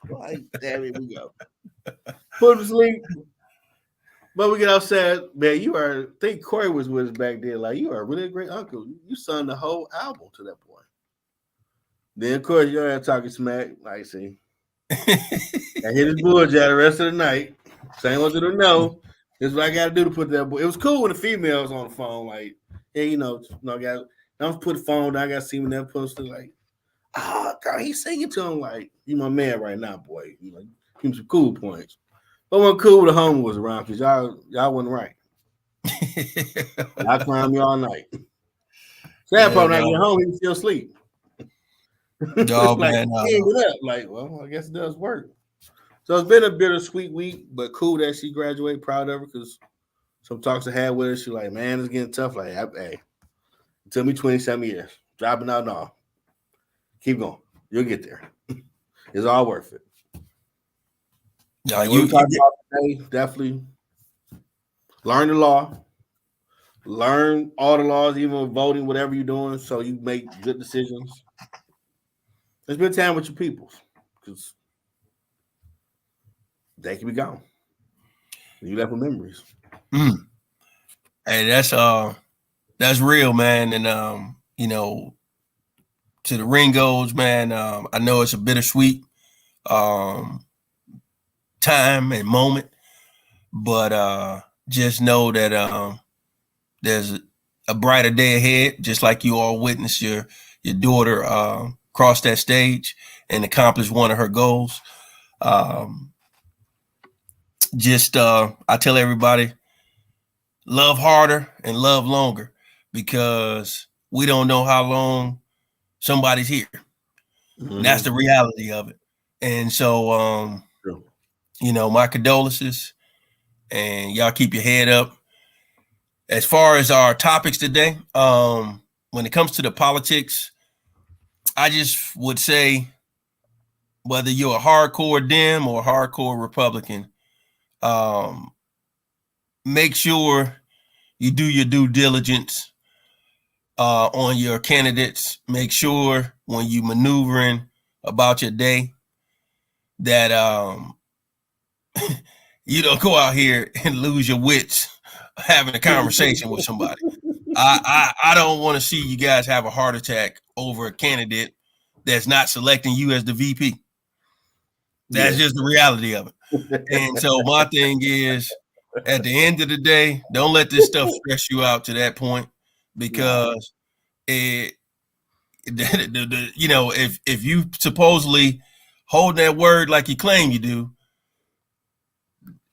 S1: Like, damn it, we go. Put him to sleep. But we get outside, man. You are. I think Corey was with us back then. Like, you are really a great uncle. You sung the whole album to that point. Then, of course, you're talking smack. Like, see, I hit his bullshit the rest of the night. Same what you don't know. This is what I got to do to put that. It was cool when the females on the phone. Like, hey, I got. I'm put the phone down. I got to see when that posted. Like, oh, God, he's singing to him. Like, you my man right now, boy. You know, give him some cool points. But when cool, the homie was around because y'all wasn't right. I climbed me all night. Sad part, when I get home, he still asleep.
S2: Dog,
S1: like,
S2: man,
S1: he ain't get up. Like, well, I guess it does work. So it's been a bittersweet week, but cool that she graduated. Proud of her because some talks I had with her. She like, man, it's getting tough. Like, hey, it took me 27 years. Dropping out and all. Keep going. You'll get there. It's all worth it.
S2: Yeah,
S1: you talk about today, definitely learn the law. Learn all the laws, even voting, whatever you're doing, so you make good decisions. Spend time with your peoples because they can be gone. You left with memories.
S2: Hey, that's real, man. And to the Ringos, man, I know it's a bittersweet time and moment, but just know that there's a brighter day ahead. Just like you all witnessed your daughter cross that stage and accomplish one of her goals. I tell everybody, love harder and love longer, because we don't know how long somebody's here. Mm-hmm. And that's the reality of it. And so, my condolences, and y'all keep your head up. As far as our topics today, when it comes to the politics, I just would say, whether you're a hardcore Dem or a hardcore Republican, make sure you do your due diligence on your candidates. Make sure when you maneuvering about your day that you don't go out here and lose your wits having a conversation with somebody. I don't want to see you guys have a heart attack over a candidate that's not selecting you as the VP. That's just the reality of it. And so my thing is, at the end of the day, don't let this stuff stress you out to that point, because if you supposedly hold that word like you claim you do,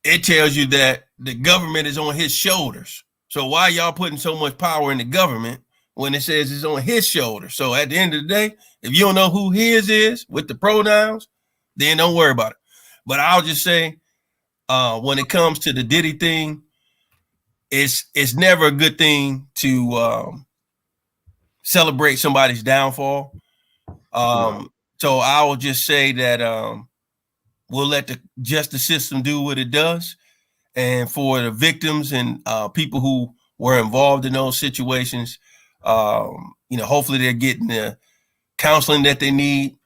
S2: it tells you that the government is on his shoulders. So why y'all putting so much power in the government when it says it's on his shoulders? So at the end of the day, if you don't know who his is with the pronouns, then don't worry about it. But I'll just say, when it comes to the Diddy thing, it's never a good thing to celebrate somebody's downfall. So I will just say that we'll let the justice system do what it does. And for the victims and people who were involved in those situations, hopefully they're getting the counseling that they need,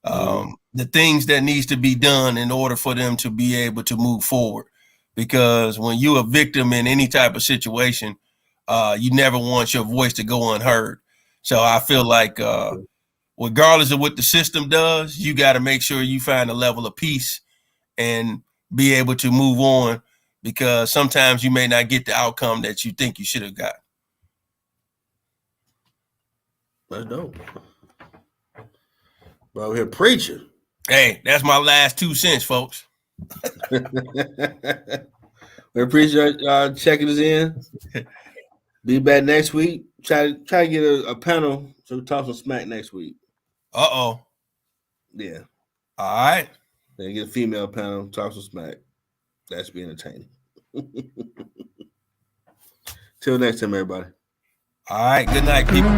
S2: the things that needs to be done in order for them to be able to move forward. Because when you're a victim in any type of situation, you never want your voice to go unheard. So I feel like regardless of what the system does, you got to make sure you find a level of peace and be able to move on, because sometimes you may not get the outcome that you think you should have got.
S1: That's dope. Bro, here preaching.
S2: Hey, that's my last 2 cents, folks.
S1: We appreciate y'all checking us in. Be back next week. Try to get a panel so we talk some smack next week.
S2: Uh-oh.
S1: Yeah.
S2: All right.
S1: Then get a female panel, talk some smack. That should be entertaining. Till next time, everybody.
S2: All right. Good night, people.